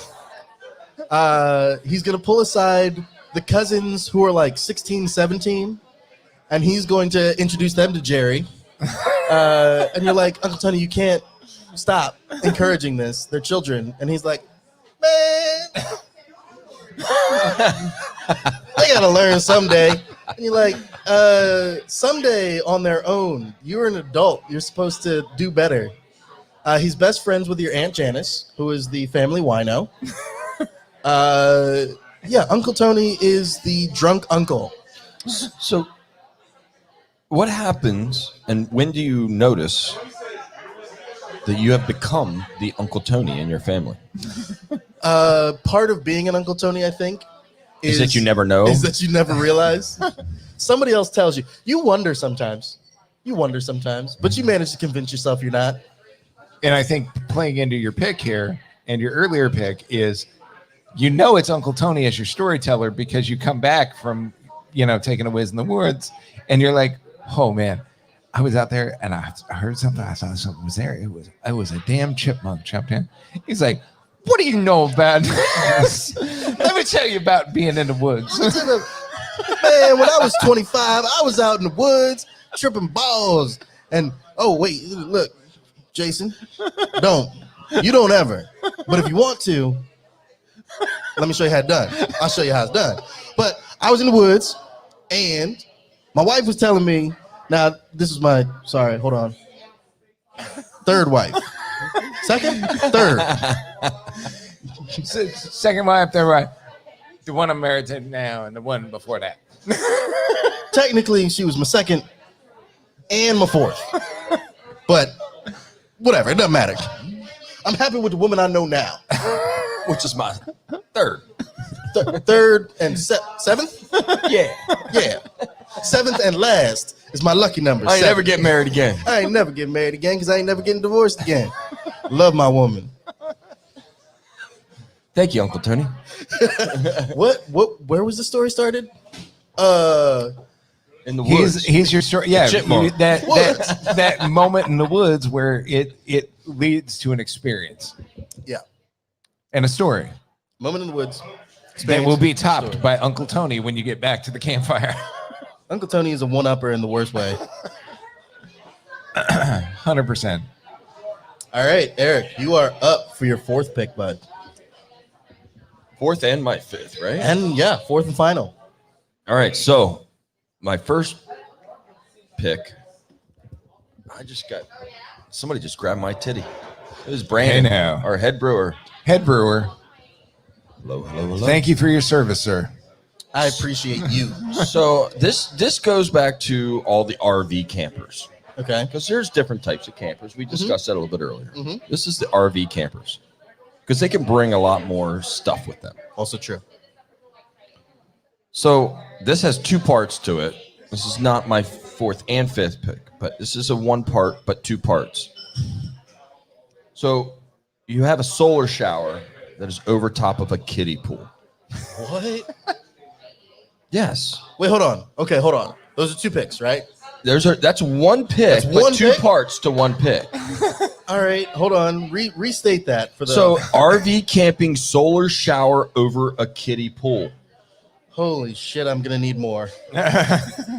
He's going to pull aside the cousins who are like 16, 17, and he's going to introduce them to Jerry. And you're like, Uncle Tony, you can't stop encouraging this. They're children. And he's like, man, they got to learn someday. And you're like, someday on their own. You're an adult. You're supposed to do better. He's best friends with your Aunt Janice, who is the family wino. Yeah, Uncle Tony is the drunk uncle. So what happens and when do you notice that you have become the Uncle Tony in your family? Part of being an Uncle Tony, I think, is that you never know? Is that you never realize? Somebody else tells you. You wonder sometimes, but you manage to convince yourself you're not. And I think playing into your pick here and your earlier pick is, it's Uncle Tony as your storyteller because you come back from, taking a whiz in the woods and you're like, oh man, I was out there and I heard something. I thought something was there. It was a damn chipmunk jumped in. He's like, what do you know about this? Let me tell you about being in the woods. Man, when I was 25, I was out in the woods tripping balls. And, oh, wait, look, Jason, you don't ever. But if you want to, let me show you how it's done. I'll show you how it's done. But I was in the woods, and my wife was telling me, now, this is hold on. Third wife. Second? Third. Second wife, third wife. The one I'm married to now and the one before that. Technically, she was my second and my fourth. But whatever, it doesn't matter. I'm happy with the woman I know now. Which is my third. Third and seventh? Yeah. Seventh and last is my lucky number. I ain't never get married again. I ain't never getting married again because I ain't never getting divorced again. Love my woman. Thank you, Uncle Tony. Where was the story started? In the woods. He's your story. Yeah, chipmunk. that moment in the woods where it leads to an experience. Yeah. And a story. Moment in the woods. That will be topped by Uncle Tony when you get back to the campfire. Uncle Tony is a one-upper in the worst way. 100%. All right, Eric, you are up for your fourth pick, bud. Fourth and my fifth, right? And yeah, fourth and final. All right, so my first pick, somebody just grabbed my titty. It was Brandon, Hey now. our head brewer. Head brewer. Hello, hello, hello. Thank you for your service, sir. I appreciate you. So this goes back to all the RV campers. Okay. Because there's different types of campers. We discussed that a little bit earlier. Mhm. This is the RV campers. Because they can bring a lot more stuff with them. Also true. So this has two parts to it. This is not my fourth and fifth pick, but this is a one part, but two parts. So you have a solar shower that is over top of a kiddie pool. What? Yes. Wait, hold on. Okay, hold on. Those are two picks, right? That's one pick, That's but one two pick? parts to one pick. All right, hold on. Restate that for the. So RV camping solar shower over a kiddie pool. Holy shit! I'm gonna need more.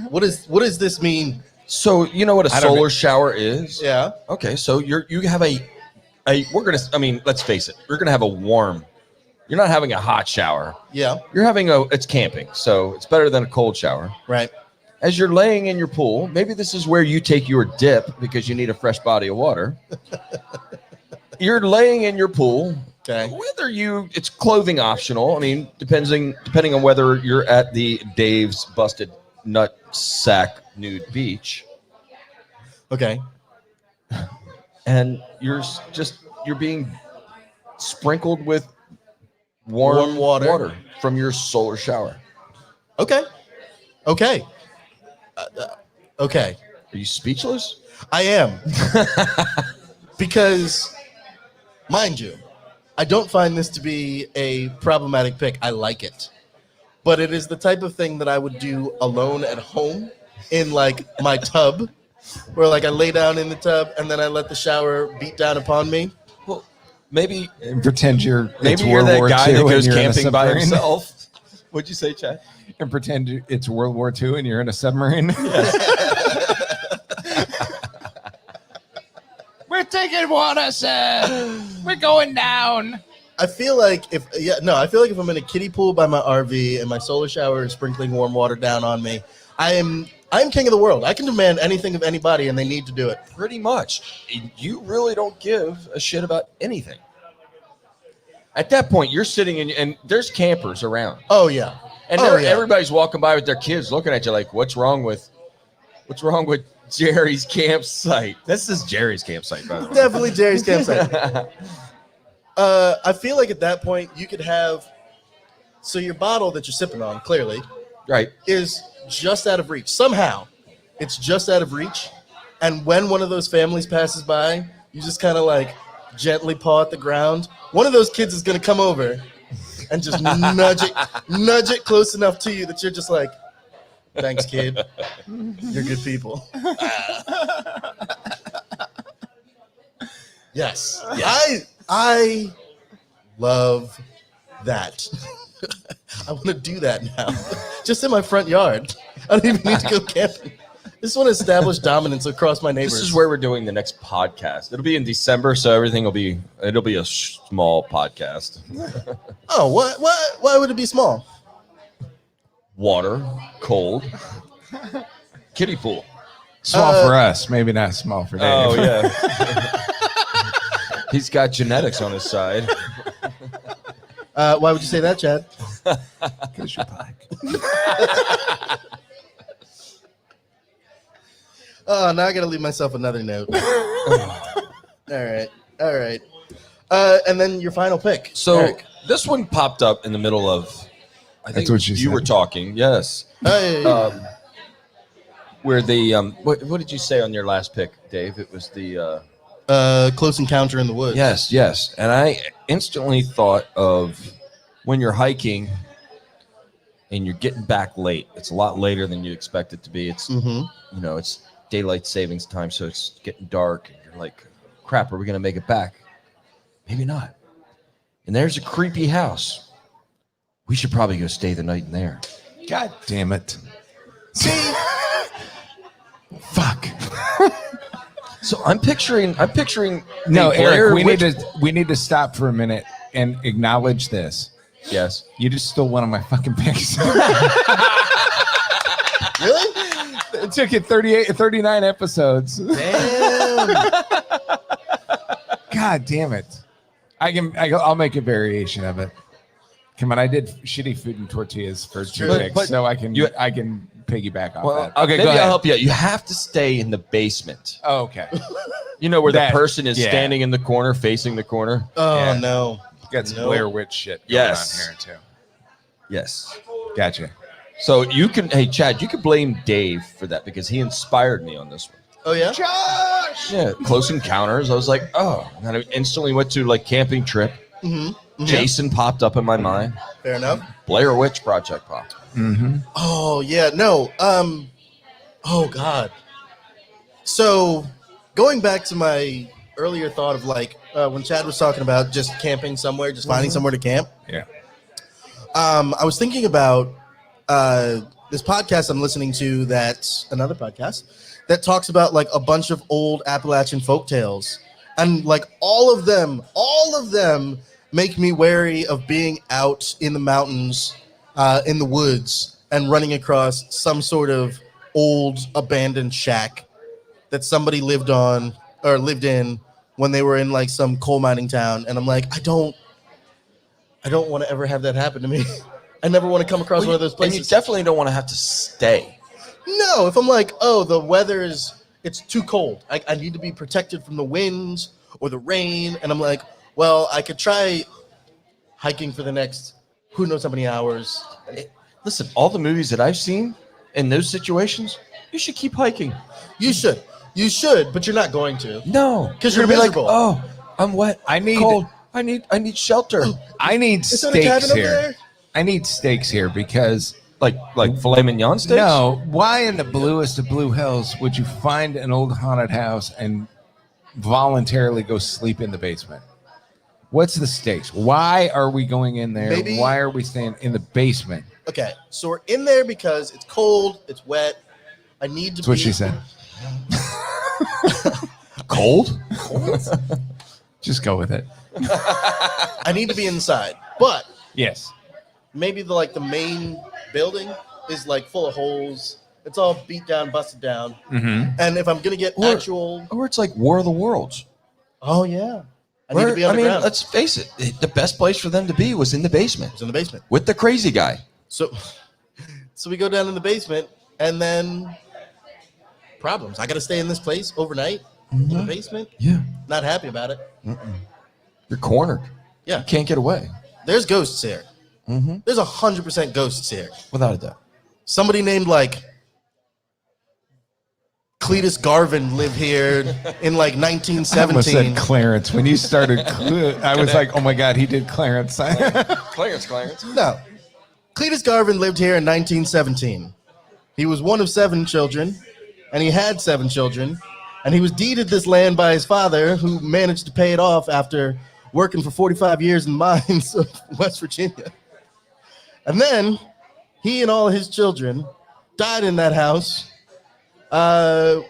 What does this mean? So you know what a I don't solar shower is? Yeah. Okay, so you have let's face it, you're gonna have a warm. You're not having a hot shower. Yeah. You're having it's camping, so it's better than a cold shower. Right. As you're laying in your pool, maybe this is where you take your dip because you need a fresh body of water. you're laying in your pool. Okay. It's clothing optional. I mean, depending on whether you're at the Dave's Busted Nut Sack Nude Beach, Okay. and you're being sprinkled with warm water from your solar shower. Okay. Okay. Okay. Are you speechless? I am. Because, mind you, I don't find this to be a problematic pick. I like it. But it is the type of thing that I would do alone at home in like my tub, where like I lay down in the tub and then I let the shower beat down upon me. Well, maybe And pretend you're that War guy II that and goes you're in a camping by submarine. himself. What'd you say, Chad? And pretend it's World War II and you're in a submarine. We're taking water, sir. We're going down. I feel like if I'm in a kiddie pool by my RV and my solar shower is sprinkling warm water down on me, I'm king of the world. I can demand anything of anybody and they need to do it. Pretty much. You really don't give a shit about anything. At that point, you're sitting and there's campers around. Oh yeah. And everybody's walking by with their kids looking at you like, what's wrong with Jerry's campsite? This is Jerry's campsite, by the way. Definitely Jerry's campsite. I feel like at that point you could have, so your bottle that you're sipping on, clearly, Right. is just out of reach. Somehow, it's just out of reach. And when one of those families passes by, you just kind of like gently paw at the ground. One of those kids is going to come over and just nudge it close enough to you that you're just like, thanks, kid. You're good people. Yes. I love that. I want to do that now. Just in my front yard. I don't even need to go camping. I just want to establish dominance across my neighbors. This is where we're doing the next podcast. It'll be in December, so it'll be a small podcast. Oh, what? Why would it be small? Water, cold, kiddie pool. Small for us, maybe not small for Dave. Oh yeah. He's got genetics on his side. Why would you say that, Chad? Because you're black. Oh, now I got to leave myself another note. All right. And then your final pick. So Eric. this one popped up in the middle of. I think what you said. were talking. Yes. Hey. Where the what did you say on your last pick, Dave? It was the Close Encounter in the Woods. yes. And I instantly thought of when you're hiking and you're getting back late. It's a lot later than you expect it to be. It's it's daylight savings time, so it's getting dark, and you're like, crap, are we gonna make it back? Maybe not. And there's a creepy house. We should probably go stay the night in there. God damn it. See? Fuck. So I'm picturing. No, the Eric, Blair we need to stop for a minute and acknowledge this. Yes. You just stole one of my fucking picks. Really? It took you 39 episodes. Damn. God damn it. I'll make a variation of it. Come on, I did shitty food and tortillas for two But- picks, but so I can piggyback off Well, that. okay, go maybe ahead. I'll help you out. You have to stay in the basement. Oh, okay. You know where That- the person is yeah. standing in the corner, facing the corner. Oh, Yeah. no. Got some Nope. Blair Witch shit going Yes. on here too. Yes. Gotcha. So you can, hey Chad, you can blame Dave for that because he inspired me on this one. Oh, yeah? Josh! Yeah, Close Encounters. I was like, oh, and then I instantly went to like camping trip. Mm-hmm. Jason popped up in my mind. Fair enough. Blair Witch Project popped. Mm-hmm. Oh, yeah. No. Oh, God. So going back to my earlier thought of like when Chad was talking about just camping somewhere, just finding somewhere to camp. Yeah. I was thinking about this podcast I'm listening to, that's another podcast that talks about like a bunch of old Appalachian folk tales. And like all of them make me wary of being out in the mountains, in the woods, and running across some sort of old abandoned shack that somebody lived in when they were in like some coal mining town, and I'm like, I don't want to ever have that happen to me. I never want to come across one of those places. And you definitely don't want to have to stay. No, if I'm like, oh, the weather it's too cold. I need to be protected from the winds or the rain, and I'm like, well, I could try hiking for the next who knows how many hours. Listen, all the movies that I've seen in those situations, you should keep hiking. You should, but you're not going to. No, because you're gonna be miserable. like, oh, I'm wet. I need cold. I need shelter. I need Is there a cabin steaks over here. there? I need steaks here because Like filet mignon steaks. no, why in the bluest of blue hills would you find an old haunted house and voluntarily go sleep in the basement? What's the stakes? Why are we going in there? Maybe- Why are we staying in the basement? Okay, so we're in there because it's cold, it's wet. I need to That's what she said. Cold. Just go with it. I need to be inside, but Yes. maybe the main building is like full of holes. It's all beat down, busted down. Mm-hmm. And if I'm gonna get Or- actual, Or it's like War of the Worlds. oh yeah, I need to be underground. let's face it. The best place for them to be was in the basement It's in the basement. with the crazy guy. So we go down in the basement, and then problems. I got to stay in this place overnight in the basement. Yeah. Not happy about it. You're cornered. Yeah, You can't get away. there's ghosts here. Mm-hmm. There's 100% ghosts here. Without a doubt. Somebody named like Cletus Garvin lived here in like I almost 1917. said Clarence. When you started, I was like, oh my God, he did Clarence. Clarence. No. Cletus Garvin lived here in 1917. He was one of 7 children, and he had 7 children, and he was deeded this land by his father, who managed to pay it off after working for 45 years in mines of West Virginia. And then he and all his children died in that house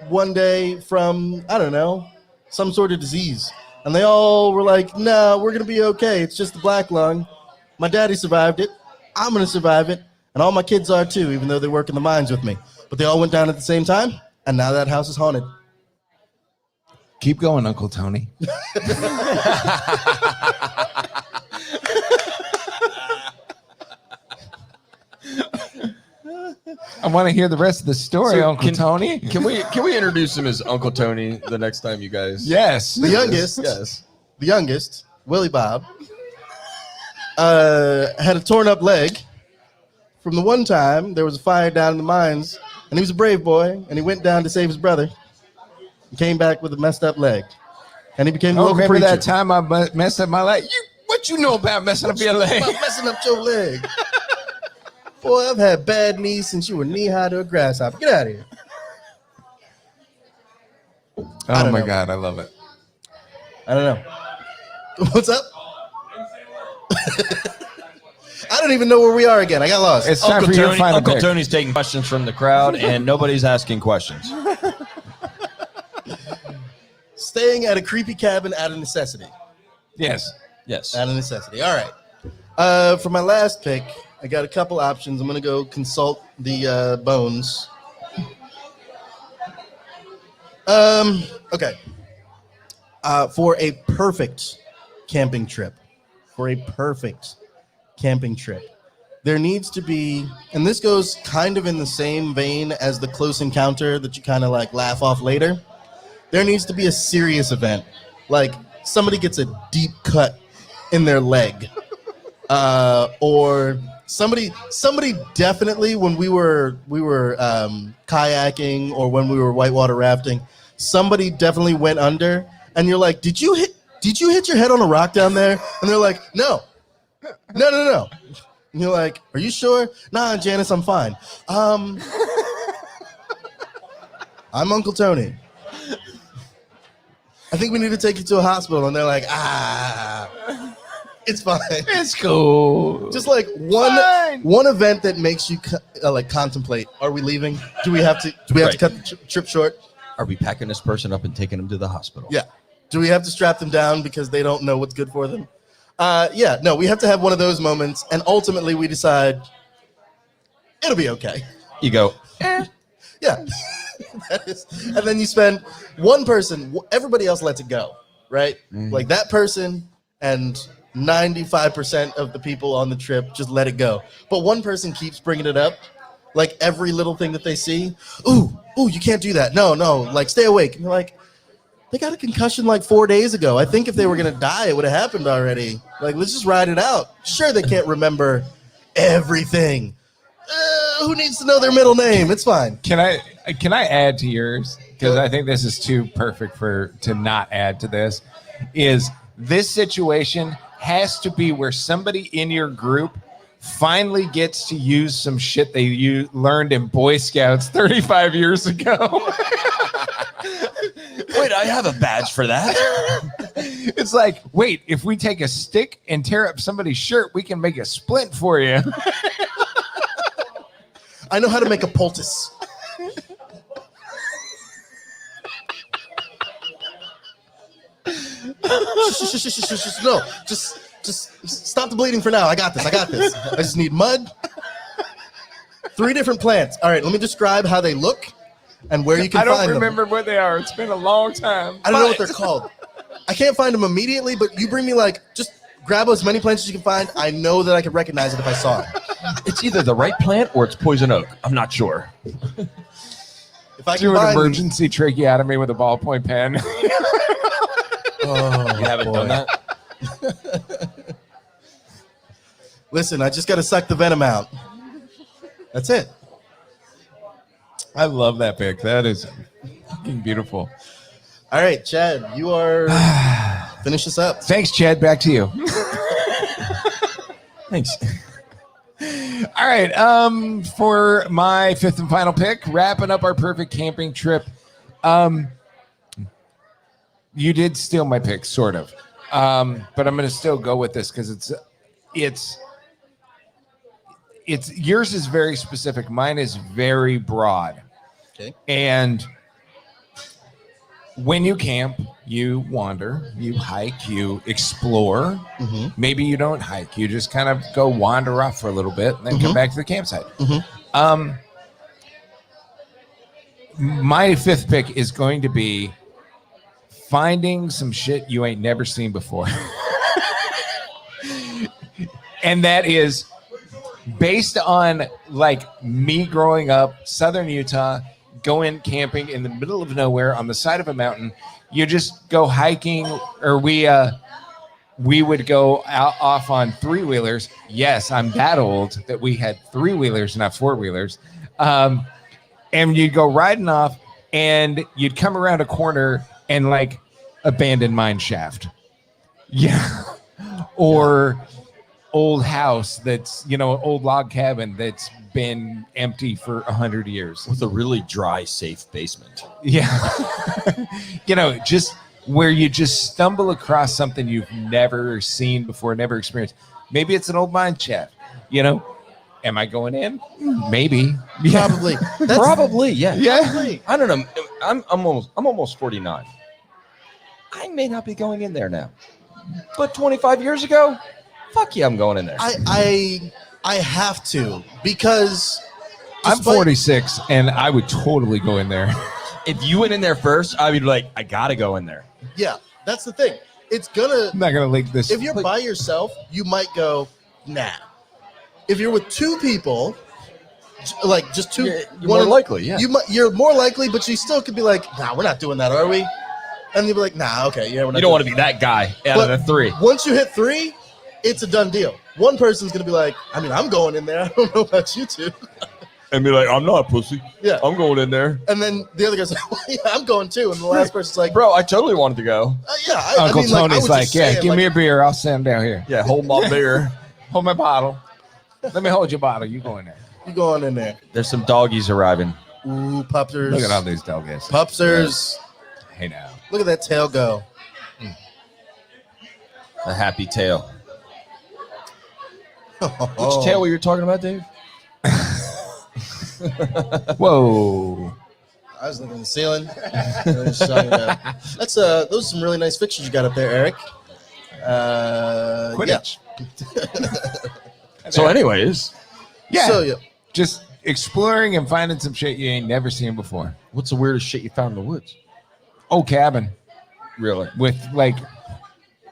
one day from, I don't know, some sort of disease. And they all were like, no, we're going to be okay. It's just the black lung. My daddy survived it. I'm going to survive it. And all my kids are too, even though they work in the mines with me. But they all went down at the same time. And now that house is haunted. Keep going, Uncle Tony. I want to hear the rest of the story, So Uncle Tony. Can we introduce him as Uncle Tony the next time you guys? Yes. The youngest, Yes. the youngest, Willie Bob, had a torn up leg from the one time there was a fire down in the mines, and he was a brave boy, and he went down to save his brother, and came back with a messed up leg, and he became a Oh, local remember preacher. that time I messed up my leg? What you know about messing up your leg? About messing up your leg. Boy, I've had bad knees since you were knee high to a grasshopper. Get out of here. I Oh don't my know. God, I love it. I don't know. What's up? I don't even know where we are again. I got lost. It's time for your final Uncle pick. Tony's taking questions from the crowd, and nobody's asking questions. Staying at a creepy cabin out of necessity. Yes. Yes. Out of necessity. All right. For my last pick, I got a couple options. I'm going to go consult the bones. Okay. For a perfect camping trip, there needs to be, and this goes kind of in the same vein as the close encounter that you kind of like laugh off later. There needs to be a serious event, like somebody gets a deep cut in their leg, or somebody definitely, when we were kayaking or when we were whitewater rafting, somebody definitely went under, and you're like, did you hit your head on a rock down there? And they're like, no. And you're like, are you sure? Nah, Janice, I'm fine. I'm Uncle Tony. I think we need to take you to a hospital. And they're like, it's fine. It's cool. Just like Fine. one event that makes you like contemplate, are we leaving? Do we have to Right. cut the trip short? Are we packing this person up and taking him to the hospital? Yeah. Do we have to strap them down because they don't know what's good for them? Yeah, no, we have to have one of those moments, and ultimately we decide it'll be okay. You go, Yeah. That is, and then you spend one person, everybody else lets it go. right? Like that person and 95% of the people on the trip just let it go. But one person keeps bringing it up, like every little thing that they see. Ooh, you can't do that. No, like stay awake. And you're like, they got a concussion like 4 days ago. I think if they were going to die, it would have happened already. Like, let's just ride it out. Sure, they can't remember everything. Who needs to know their middle name? It's fine. Can I add to yours? Because I think this is too perfect to not add to this. Is this situation has to be where somebody in your group finally gets to use some shit they learned in Boy Scouts 35 years ago. Wait, I have a badge for that. It's like, wait, if we take a stick and tear up somebody's shirt, we can make a splint for you. I know how to make a poultice. No, just stop the bleeding for now. I got this. I just need mud. 3 different plants. All right, let me describe how they look and where you can find them. I don't remember what they are. It's been a long time. I don't know what they're called. I can't find them immediately, but you bring me just grab as many plants as you can find. I know that I could recognize it if I saw it. It's either the right plant or it's poison oak. I'm not sure. If I do can an emergency tracheotomy with a ballpoint pen. You haven't done that? Listen, I just got to suck the venom out. That's it. I love that pick. That is fucking beautiful. All right, Chad, you are finish this up. Thanks, Chad. Back to you. Thanks. All right. For my 5th and final pick, wrapping up our perfect camping trip. You did steal my pick, sort of. But I'm going to still go with this because it's yours is very specific. Mine is very broad. Okay. And when you camp, you wander, you hike, you explore. Mm-hmm. Maybe you don't hike. You just kind of go wander off for a little bit and then come back to the campsite. Mm-hmm. My 5th pick is going to be finding some shit you ain't never seen before. And that is based on like me growing up, Southern Utah, going camping in the middle of nowhere on the side of a mountain. You just go hiking, or we would go out off on 3-wheelers. Yes, I'm that old that we had 3-wheelers, not 4-wheelers. And you'd go riding off and you'd come around a corner and like abandoned mine shaft. Yeah. Or old house that's, old log cabin that's been empty for 100 years. With a really dry, safe basement. Yeah. Just where you just stumble across something you've never seen before, never experienced. Maybe it's an old mine shaft, Am I going in? Maybe. Probably. Probably, yeah. Yeah. I don't know. I'm almost 49. I may not be going in there now. But 25 years ago, fuck yeah, I'm going in there. I have to, because I'm 46 and I would totally go in there. If you went in there first, I would be like, I gotta go in there. Yeah, that's the thing. I'm not gonna link this. If you're by yourself, you might go, nah. If you're with 2 people, like just 2, you're more likely, yeah. You're more likely, but you still could be like, nah, we're not doing that, are we? And you'll be like, nah, okay, yeah, we're not. You don't want to be that guy out of the 3. Once you hit 3, it's a done deal. One person's gonna be like, I'm going in there. I don't know about you 2. And be like, I'm not a pussy. Yeah, I'm going in there. And then the other guy's like, well, yeah, I'm going too. And the last person's like, bro, I totally wanted to go. Uncle Tony's like, yeah, give me a beer. I'll stand down here. Yeah, hold my beer. Hold my bottle. Let me hold your bottle. You go in there. You going in there. There's some doggies arriving. Ooh, pupsers. Look at all these doggies. Pupsers. Hey now. Look at that tail go. A happy tail. Oh. Which tail were you talking about, Dave? Whoa. I was looking at the ceiling. That's those are some really nice pictures you got up there, Eric. Quidditch. Yeah. So anyways. Yeah. So, yeah. Just exploring and finding some shit you ain't never seen before. What's the weirdest shit you found in the woods? Old cabin. Really? with like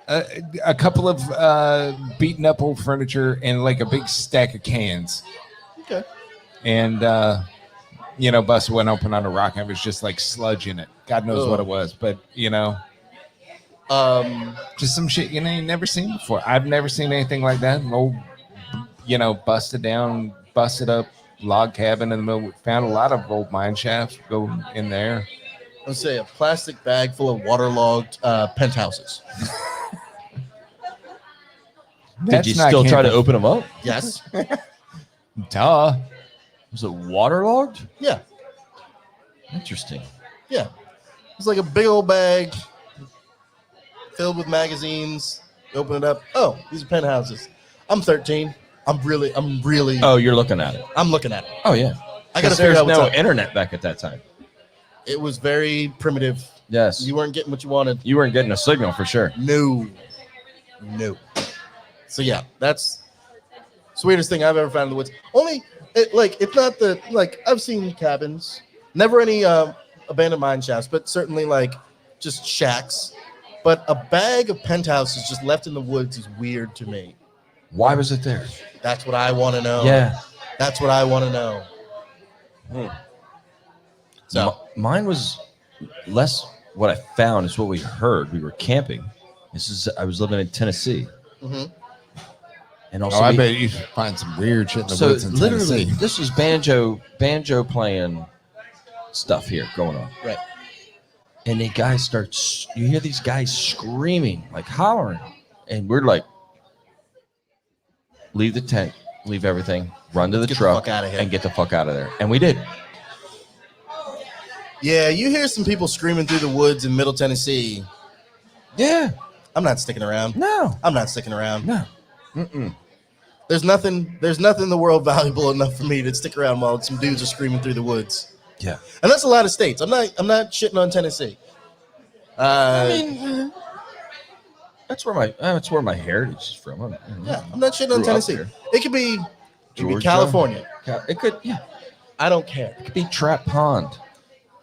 a couple of beaten up old furniture and like a big stack of cans. Okay. And busted one open on a rock and it was just like sludge in it. God knows what it was, but just some shit you never seen before. I've never seen anything like that. An old, busted down, busted up log cabin in the middle. Found a lot of old mine shafts. Go in there. Let's say a plastic bag full of waterlogged penthouses. Did you still try to open them up? Yes. Duh. Was it waterlogged? Yeah. Interesting. Yeah. It's like a big old bag filled with magazines. You open it up. Oh, these are penthouses. I'm 13. I'm really. Oh, you're looking at it. I'm looking at it. Oh, yeah. I got to There's figure out what's no up. internet back at that time. It was very primitive. Yes. You weren't getting what you wanted. You weren't getting a signal for sure. No. So yeah, that's the sweetest thing I've ever found in the woods. It's not I've seen cabins, never any abandoned mine shafts, but certainly like just shacks. But a bag of penthouses just left in the woods is weird to me. Why was it there? That's what I want to know. Yeah. That's what I want to know. So Mine was less what I found is what we heard. We were camping. I was living in Tennessee. Mhm. And also, I bet you find some weird shit in the woods in literally, Tennessee. this is banjo playing stuff here going on. right. And the guys you hear these guys screaming, like hollering. And we're like, leave the tent, leave everything, run to the Get the truck fuck outta here. and get the fuck out of there. And we did. Yeah, you hear some people screaming through the woods in Middle Tennessee. Yeah. I'm not sticking around. No. I'm not sticking around. No. There's nothing in the world valuable enough for me to stick around while some dudes are screaming through the woods. Yeah. And that's a lot of states. I'm not shitting on Tennessee. That's where my heritage is from. Yeah, I'm not shitting on Grew up Tennessee. there. It could be Georgia. California. It could, yeah. I don't care. It could be Trap Pond.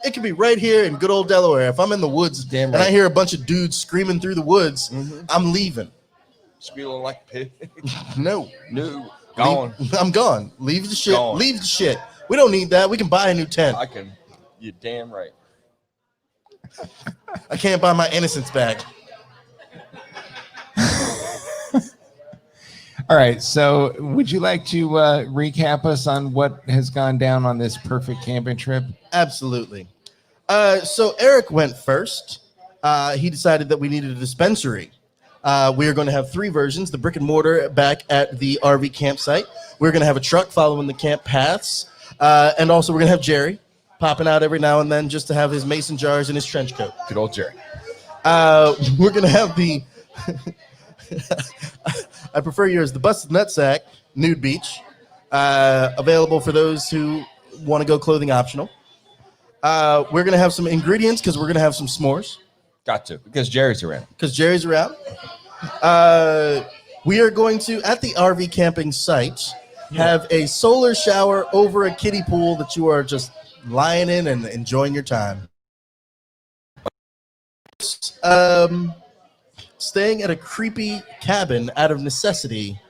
It could be right here in good old Delaware. If I'm in the woods Damn and right. I hear a bunch of dudes screaming through the woods, I'm leaving. Squealing like a pig. No. Gone. I'm gone. Leave the shit. Gone. Leave the shit. We don't need that. We can buy a new tent. I can. You're damn right. I can't buy my innocence back. All right. So, would you like to recap us on what has gone down on this perfect camping trip? Absolutely. So Eric went first. He decided that we needed a dispensary. We are going to have 3 versions: the brick and mortar back at the RV campsite. We're going to have a truck following the camp paths, and also we're going to have Jerry popping out every now and then just to have his mason jars and his trench coat. Good old Jerry. We're going to have the I prefer yours, the busted nutsack nude beach, available for those who want to go clothing optional. We're going to have some ingredients because we're going to have some s'mores. Got to, because Jerry's around. Because Jerry's around. We are going to, at the RV camping site, have a solar shower over a kiddie pool that you are just lying in and enjoying your time. Staying at a creepy cabin out of necessity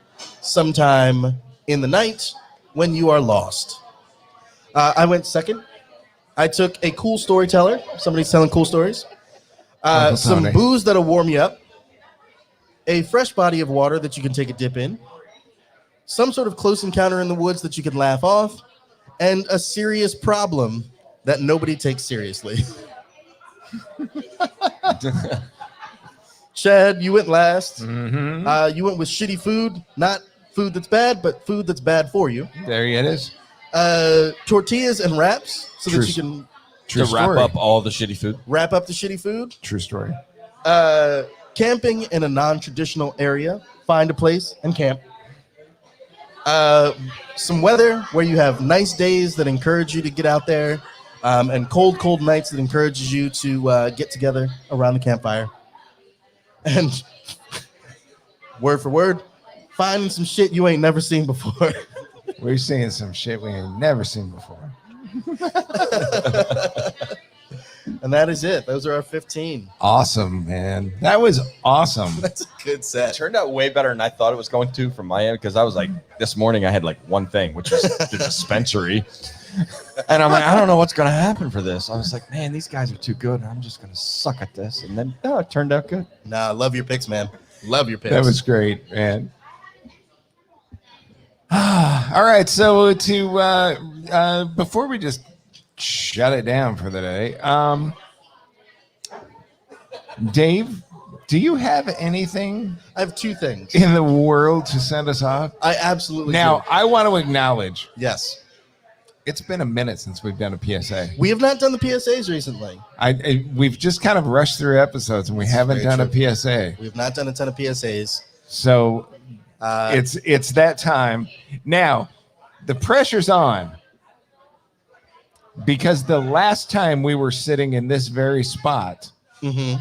sometime in the night when you are lost. I went second. I took a cool storyteller. Somebody's telling cool stories. Some Tony. booze that'll warm you up. A fresh body of water that you can take a dip in. Some sort of close encounter in the woods that you can laugh off. And a serious problem that nobody takes seriously. Chad, you went last. Mm-hmm. You went with shitty food. Not food that's bad, but food that's bad for you. There it is. Tortillas and wraps so True. that you can True To wrap story. up all the shitty food. wrap up the shitty food. True story. Camping in a non-traditional area. Find a place and camp. Some weather where you have nice days that encourage you to get out there, and cold nights that encourages you to get together around the campfire. And word for word, finding some shit you ain't never seen before. We're seeing some shit we ain't never seen before. And that is it. Those are our 15. Awesome, man. That was awesome. That's a good It set. turned out way better than I thought it was going to from my end because I was like, this morning I had like one thing, which was the dispensary. And I'm like, I don't know what's going to happen for this. I was like, man, these guys are too good. I'm just going to suck at this. And then, no, it turned out good. Nah, love your picks, man. Love your picks. That was great, man. All right, so before we just shut it down for the day, Dave, do you have anything I have two things. in the world to send us off? I absolutely Now, do. I want to acknowledge Yes. it's been a minute since we've done a PSA. We have not done the PSAs recently. We've just kind of rushed through episodes and we This is haven't very done true. a PSA. We have not done a ton of PSAs. So Uh, it's that time. Now, the pressure's on because the last time we were sitting in this very spot, mhm.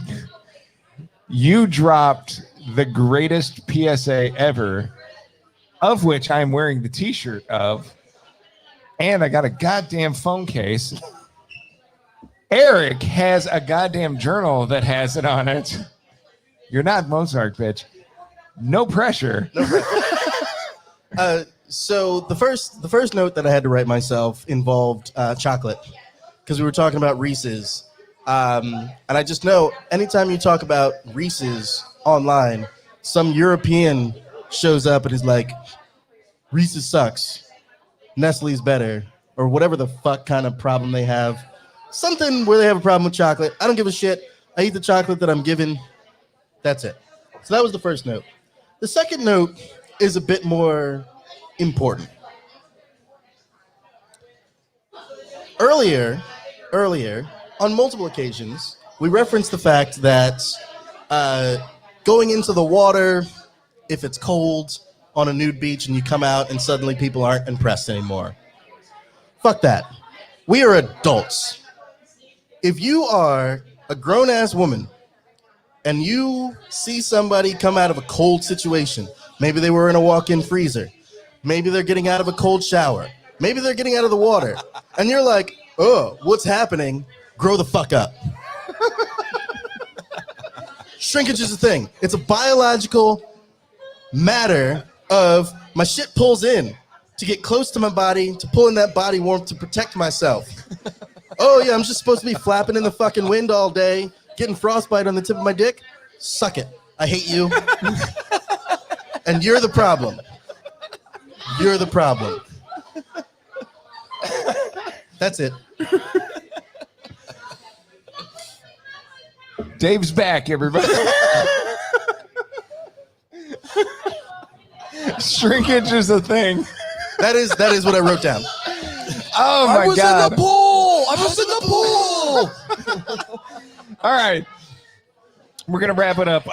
you dropped the greatest PSA ever, of which I'm wearing the t-shirt of, and I got a goddamn phone case. Eric has a goddamn journal that has it on it. You're not Mozart, bitch. No pressure. So the first note that I had to write myself involved chocolate, because we were talking about Reese's, and I just know anytime you talk about Reese's online, some European shows up and is like, Reese's sucks, Nestle's better, or whatever the fuck kind of problem they have. Something where they have a problem with chocolate. I don't give a shit. I eat the chocolate that I'm given. That's it. So that was the first note. The second note is a bit more important. Earlier, on multiple occasions, we referenced the fact that going into the water, if it's cold on a nude beach and you come out and suddenly people aren't impressed anymore. Fuck that. We are adults. If you are a grown-ass woman and you see somebody come out of a cold situation, maybe they were in a walk-in freezer, maybe they're getting out of a cold shower, maybe they're getting out of the water, and you're like, oh, what's happening? Grow the fuck up. Shrinkage is a thing. It's a biological matter of my shit pulls in to get close to my body, to pull in that body warmth to protect myself. Oh yeah, I'm just supposed to be flapping in the fucking wind all day, getting frostbite on the tip of my dick? Suck it. I hate you. And you're the problem. You're the problem. That's it. Dave's back, everybody. Shrinkage is a thing. That is what I wrote down. Oh my God. in the pool. I was in the pool. All right. We're going to wrap it up.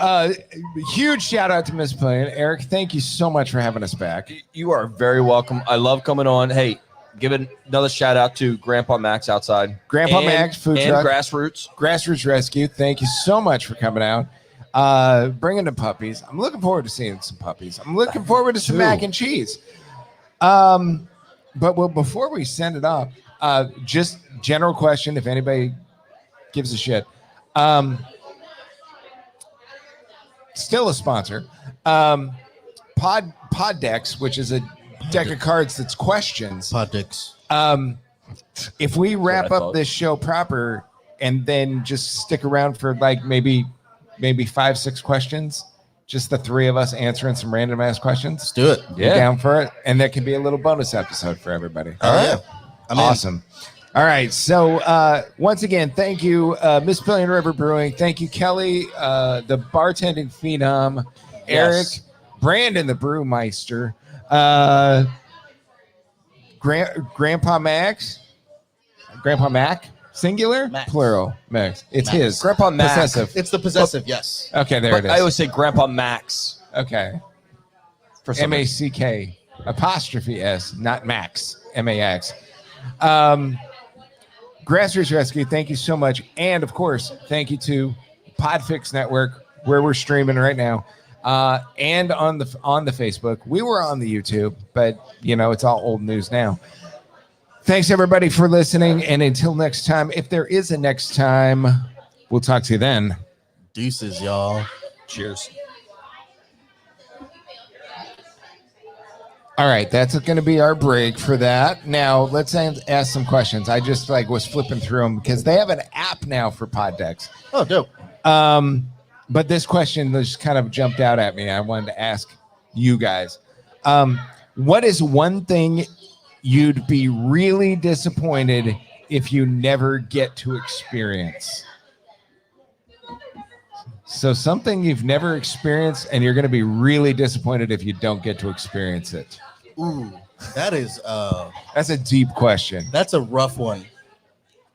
Huge shout out to Mispillion. Eric, thank you so much for having us back. You are very welcome. I love coming on. Hey, give another shout out to Grandpa Max outside. Grandpa Max, food and truck. Grassroots Rescue. Thank you so much for coming out. Bringing the puppies. I'm looking forward to seeing some puppies. I'm looking forward to some mac and cheese. But before we send it off, just general question, if anybody gives a shit. Still a sponsor. Poddex, which is a deck of cards that's questions. Poddex. If we wrap I up thought. this show proper and then just stick around for like maybe 5-6 questions, just the three of us answering some random ass questions. Let's do it. You down for it? And that could be a little bonus episode for everybody. All right. I'm in. Awesome. All right. So once again, thank you, Mispillion River Brewing. Thank you, Kelly, the bartending phenom, Eric, Yes. Brandon, the brewmeister, Grandpa Max, Grandpa Mac, singular, Max. plural, Max. It's Max. his. Grandpa Mac. Possessive. It's the possessive, yes. Okay, there But it I is. always say Grandpa Max. Okay. For some reason. MACK apostrophe S, not Max, MAX. Grassroots Rescue, thank you so much. And of course, thank you to Podfix Network, where we're streaming right now. And on the Facebook. We were on the YouTube, but you know, it's all old news now. Thanks everybody for listening. And until next time, if there is a next time, we'll talk to you then. Deuces, y'all. Cheers. All right, that's going to be our break for that. Now let's ask some questions. I just was flipping through them because they have an app now for pod decks. Oh, dope. But this question just kind of jumped out at me. I wanted to ask you guys. What is one thing you'd be really disappointed if you never get to experience? So something you've never experienced and you're going to be really disappointed if you don't get to experience it. Ooh, that is That's a deep question. that's a rough one.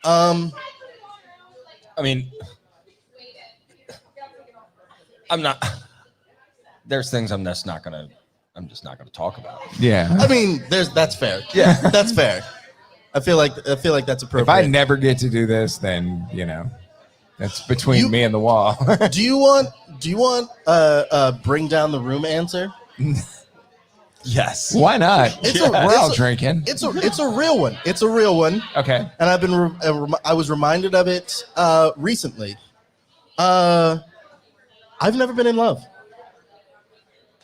I mean, I'm not. There's things I'm just not gonna talk about. Yeah. I mean, that's fair. Yeah, that's fair. I feel like that's appropriate. If I never get to do this, then that's between me and the wall. Do you want bring down the room answer? Yes. Why not? We're all drinking. It's a real one. It's a real one. Okay. And I was reminded of it recently. I've never been in love.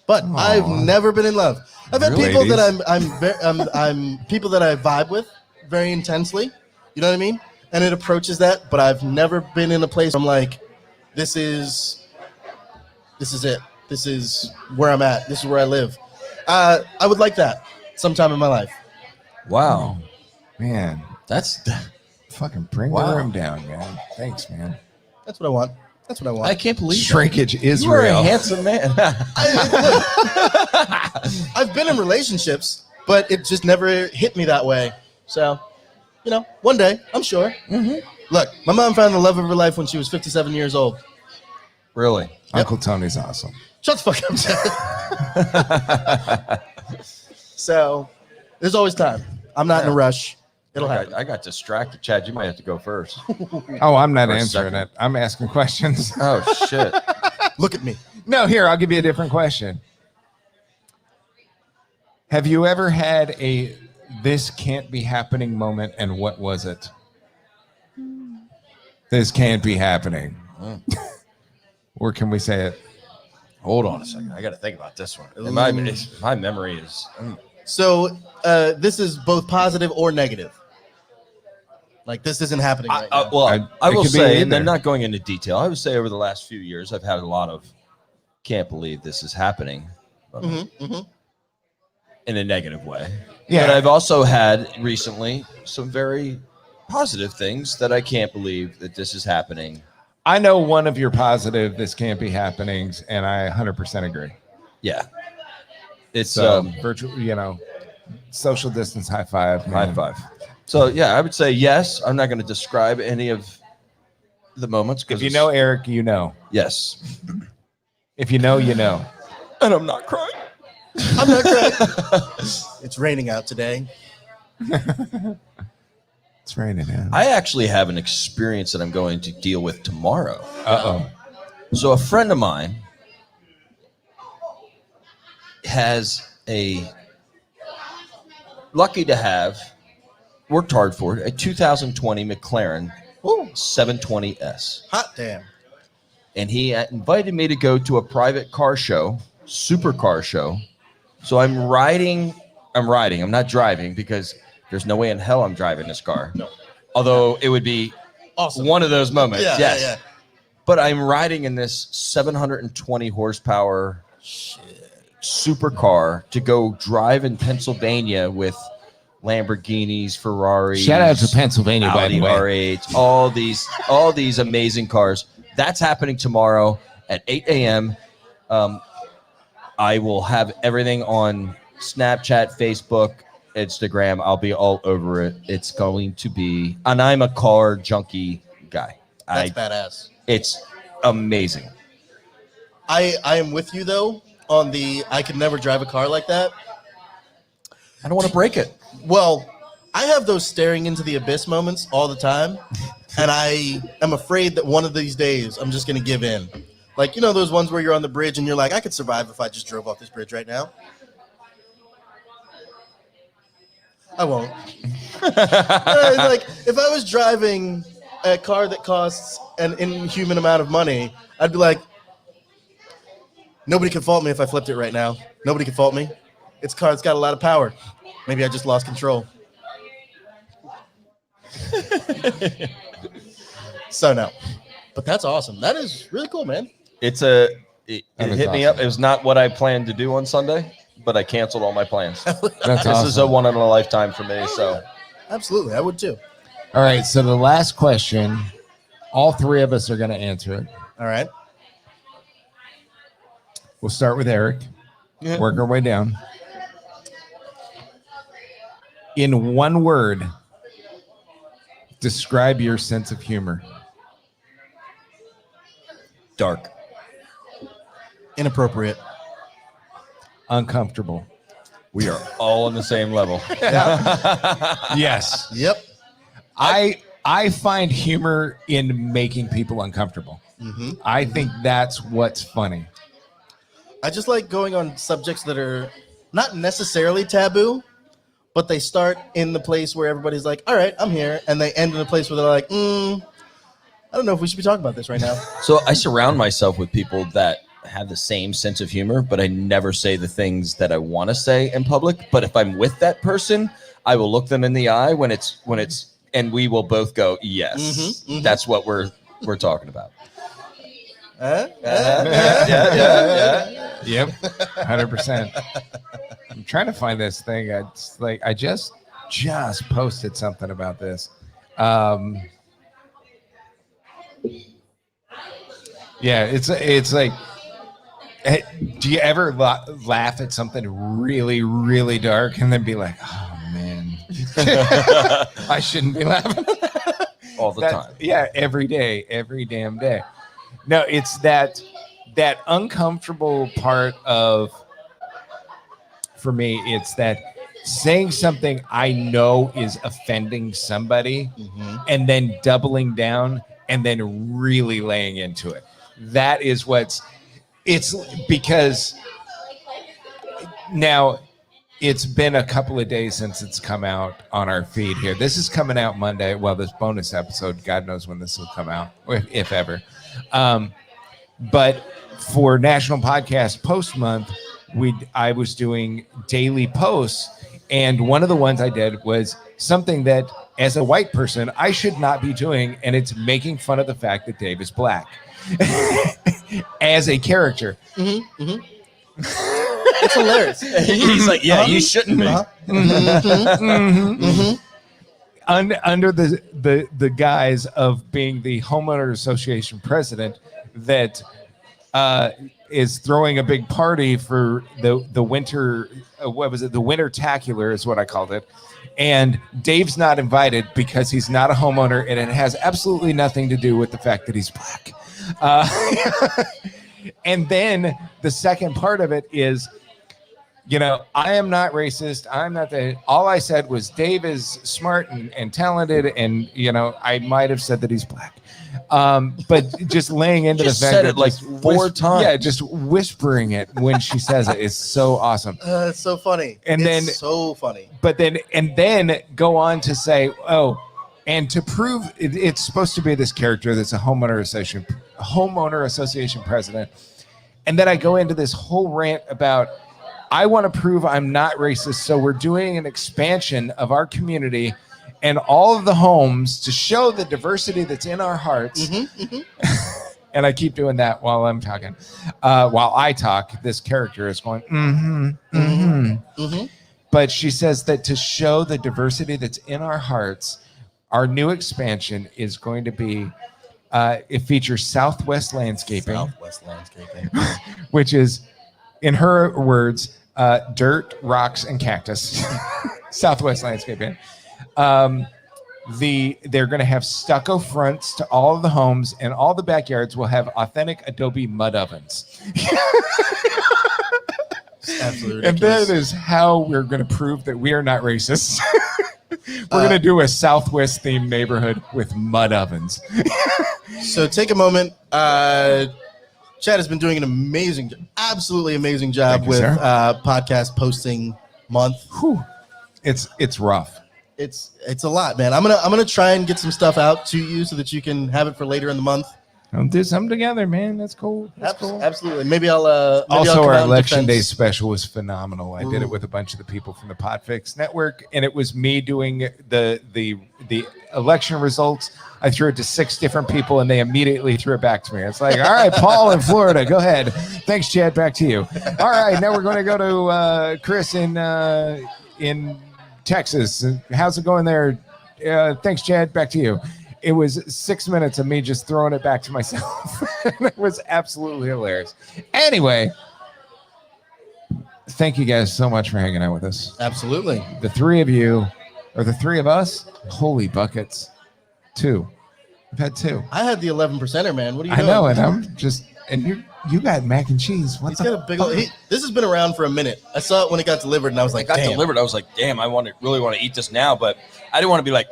But Aww. I've never been in love. I've had Really, people ladies? that I'm people that I vibe with very intensely. You know what I mean? And it approaches that, but I've never been in a place where I'm like, this is it. This is where I'm at. This is where I live. I would like that sometime in my life. Wow. Man, That's. fucking bring the Wow. room down, man. Thanks, man. That's what I want. That's what I want. I can't believe that. Shrinkage is You are real. a handsome man. I've been in relationships, but it just never hit me that way. So, one day, I'm sure. Mm-hmm. Look, my mom found the love of her life when she was 57 years old. Really? Uncle Tony's awesome. Shut the fuck up. So, there's always time. I'm not in a rush. It'll happen. I got distracted. Chad, you might have to go first. Oh, I'm not For a answering second. it. I'm asking questions. Oh, shit. Look at me. No, here, I'll give you a different question. Have you ever had a this can't be happening moment, and what was it? This can't be happening. Or can we say it? Hold on a second. I got to think about this one. My memory is. So, this is both positive or negative. Like, this isn't happening right now. I It will could be say, and either. then not going into detail, I would say over the last few years, I've had a lot of can't believe this is happening in a negative way. Yeah. But I've also had recently some very positive things that I can't believe that this is happening. I know one of your positive this can't be happenings, and I 100% agree. Yeah. It's So virtual, social distance high five. high man. five. So, yeah, I would say yes. I'm not going to describe any of the moments. If you know Eric, you know. Yes. If you know, you know. And I'm not crying. I'm not crying. It's raining out today. It's raining out. I actually have an experience that I'm going to deal with tomorrow. Uh-oh. So a friend of mine has lucky to have, worked hard for it, a 2020 McLaren 720S. Hot damn. And he invited me to go to a private car show, supercar show. So I'm riding. I'm not driving because there's no way in hell I'm driving this car. No. Although it would be Awesome. one of those moments. Yeah, yes. yeah. But I'm riding in this 720 horsepower supercar to go drive in Pennsylvania with Lamborghinis, Ferraris. Shout out to Pennsylvania, by Audi the way. R8, all these amazing cars. That's happening tomorrow at 8 a.m. I will have everything on Snapchat, Facebook, Instagram. I'll be all over it. It's going to be, and I'm a car junkie guy. That's badass. It's amazing. I am with you, though, on the I could never drive a car like that. I don't want to break it. Well, I have those staring into the abyss moments all the time, and I am afraid that one of these days I'm just going to give in. Like, those ones where you're on the bridge and you're like, I could survive if I just drove off this bridge right now. I won't. Like if I was driving a car that costs an inhuman amount of money, I'd be like, nobody can fault me if I flipped it right now. Nobody can fault me. It's a car that's got a lot of power. Maybe I just lost control. So no. But that's awesome. That is really cool, man. It hit me awesome. up. It was not what I planned to do on Sunday, but I canceled all my plans. That's This awesome. is a one in a lifetime for me. So Absolutely. I would too. All right. So the last question, all three of us are going to answer it. All right. We'll start with Eric. Yeah. Work our way down. In one word, describe your sense of humor. dark. Inappropriate. Uncomfortable. We are all on the same level. Yes. Yep. I find humor in making people uncomfortable. Mm-hmm. I think that's what's funny. I just like going on subjects that are not necessarily taboo, but they start in the place where everybody's like, all right, I'm here. And they end in a place where they're like, I don't know if we should be talking about this right now. So I surround myself with people that have the same sense of humor, but I never say the things that I want to say in public. But if I'm with that person, I will look them in the eye when it's, and we will both go, yes, Mm-hmm. that's what we're talking about. Yeah. Yep. 100%. I'm trying to find this thing. It's like I just posted something about this. Yeah, it's like, hey, do you ever laugh at something really, really dark and then be like, oh man, I shouldn't be laughing All the time. Yeah, every day, every damn day. No, it's that uncomfortable part of, for me, it's that saying something I know is offending somebody and then doubling down and then really laying into it. That is it's because now it's been a couple of days since it's come out on our feed here. This is coming out Monday. Well, this bonus episode, God knows when this will come out, if ever. But for National Podcast Post Month, I was doing daily posts, and one of the ones I did was something that, as a white person, I should not be doing, and it's making fun of the fact that Dave is black as a character. Mm-hmm. Mm-hmm. It's hilarious. He's like, yeah, you shouldn't be. Under the guise of being the homeowner association president that is throwing a big party for the winter, what was it? The Winter-tacular is what I called it. And Dave's not invited because he's not a homeowner, and it has absolutely nothing to do with the fact that he's black. And then the second part of it is, I am not racist. I'm not all I said was Dave is smart and talented. And, I might have said that he's black. But just laying into the fact said that it like 4 times. Yeah, just whispering it when she says it is so awesome. It's so funny. It's so funny. But then go on to say, and to prove it's supposed to be this character that's a homeowner association president. And then I go into this whole rant about, I want to prove I'm not racist. So we're doing an expansion of our community and all of the homes to show the diversity that's in our hearts. And I keep doing that while I'm talking. While I talk, this character is going, But she says that to show the diversity that's in our hearts, our new expansion is going to be, it features Southwest Landscaping. Which is, in her words, dirt, rocks, and cactus. Southwest Landscaping. They're going to have stucco fronts to all of the homes, and all the backyards will have authentic Adobe mud ovens. Absolutely ridiculous. And that is how we're going to prove that we are not racist. We're going to do a Southwest themed neighborhood with mud ovens. So take a moment. Chad has been doing an absolutely amazing job with podcast posting month. Whew. It's rough. It's a lot, man. I'm gonna try and get some stuff out to you so that you can have it for later in the month. I'll do something together, man. That's cool. That's cool. Absolutely. Maybe I'll Also, come our out in Election Day defense. special was phenomenal. I did it with a bunch of the people from the Podfix Network, and it was me doing the election results. I threw it to 6 different people, and they immediately threw it back to me. It's like, all right, Paul in Florida, go ahead. Thanks, Chad. Back to you. All right, now we're going to go to Chris in Texas. How's it going there? Thanks, Chad. Back to you. It was 6 minutes of me just throwing it back to myself. It was absolutely hilarious. Anyway, thank you guys so much for hanging out with us. Absolutely. The 3 of you, or the 3 of us, holy buckets. 2. I've had 2. I had the 11%er, man. What are you I doing? know, and I'm just, and you got mac and cheese. What He's got a big old, this has been around for a minute. I saw it when it got delivered, and I was like, got damn. delivered. I was like, damn, I really want to eat this now, but I didn't want to be like,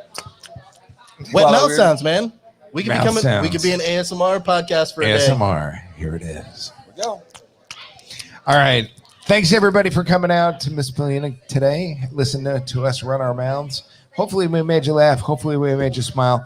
Wet Well, mouth we're- sounds, man. We could Mouth we could be an ASMR podcast for a day. ASMR. Here it is. here we go. All right. Thanks, everybody, for coming out to Mispillion today. Listen to us run our mouths. Hopefully, we made you laugh. Hopefully, we made you smile.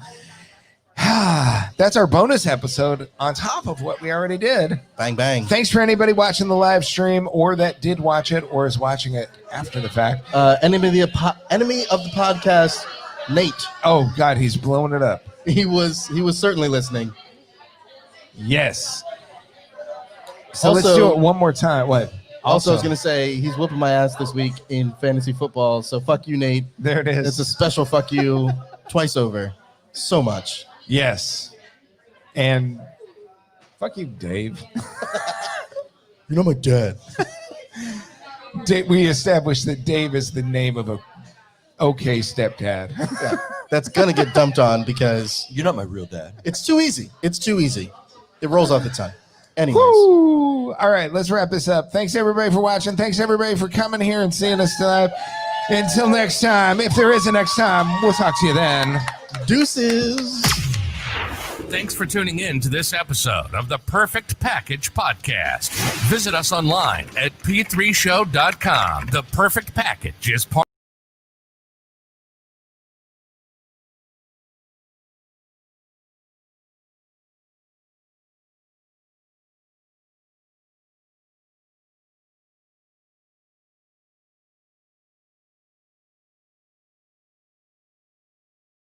That's our bonus episode on top of what we already did. Bang, bang. Thanks for anybody watching the live stream or that did watch it or is watching it after the fact. Enemy of the podcast, Nate. Oh, God, he's blowing it up. He was certainly listening. Yes. So let's Also- do it one more time. What? Also, I was going to say, he's whooping my ass this week in fantasy football. So fuck you, Nate. There it is. It's a special fuck you twice over. So much. Yes. And fuck you, Dave. You're not my dad. Dave, we established that Dave is the name of a okay stepdad. Yeah, that's going to get dumped on because You're not my real dad. it's too easy. It's too easy. It rolls off the tongue. Anyways. Woo! All right, let's wrap this up. Thanks, everybody, for watching. Thanks, everybody, for coming here and seeing us tonight. Until next time, if there is a next time, we'll talk to you then. Deuces. Thanks for tuning in to this episode of the Perfect Package Podcast. Visit us online at p3show.com. The Perfect Package is part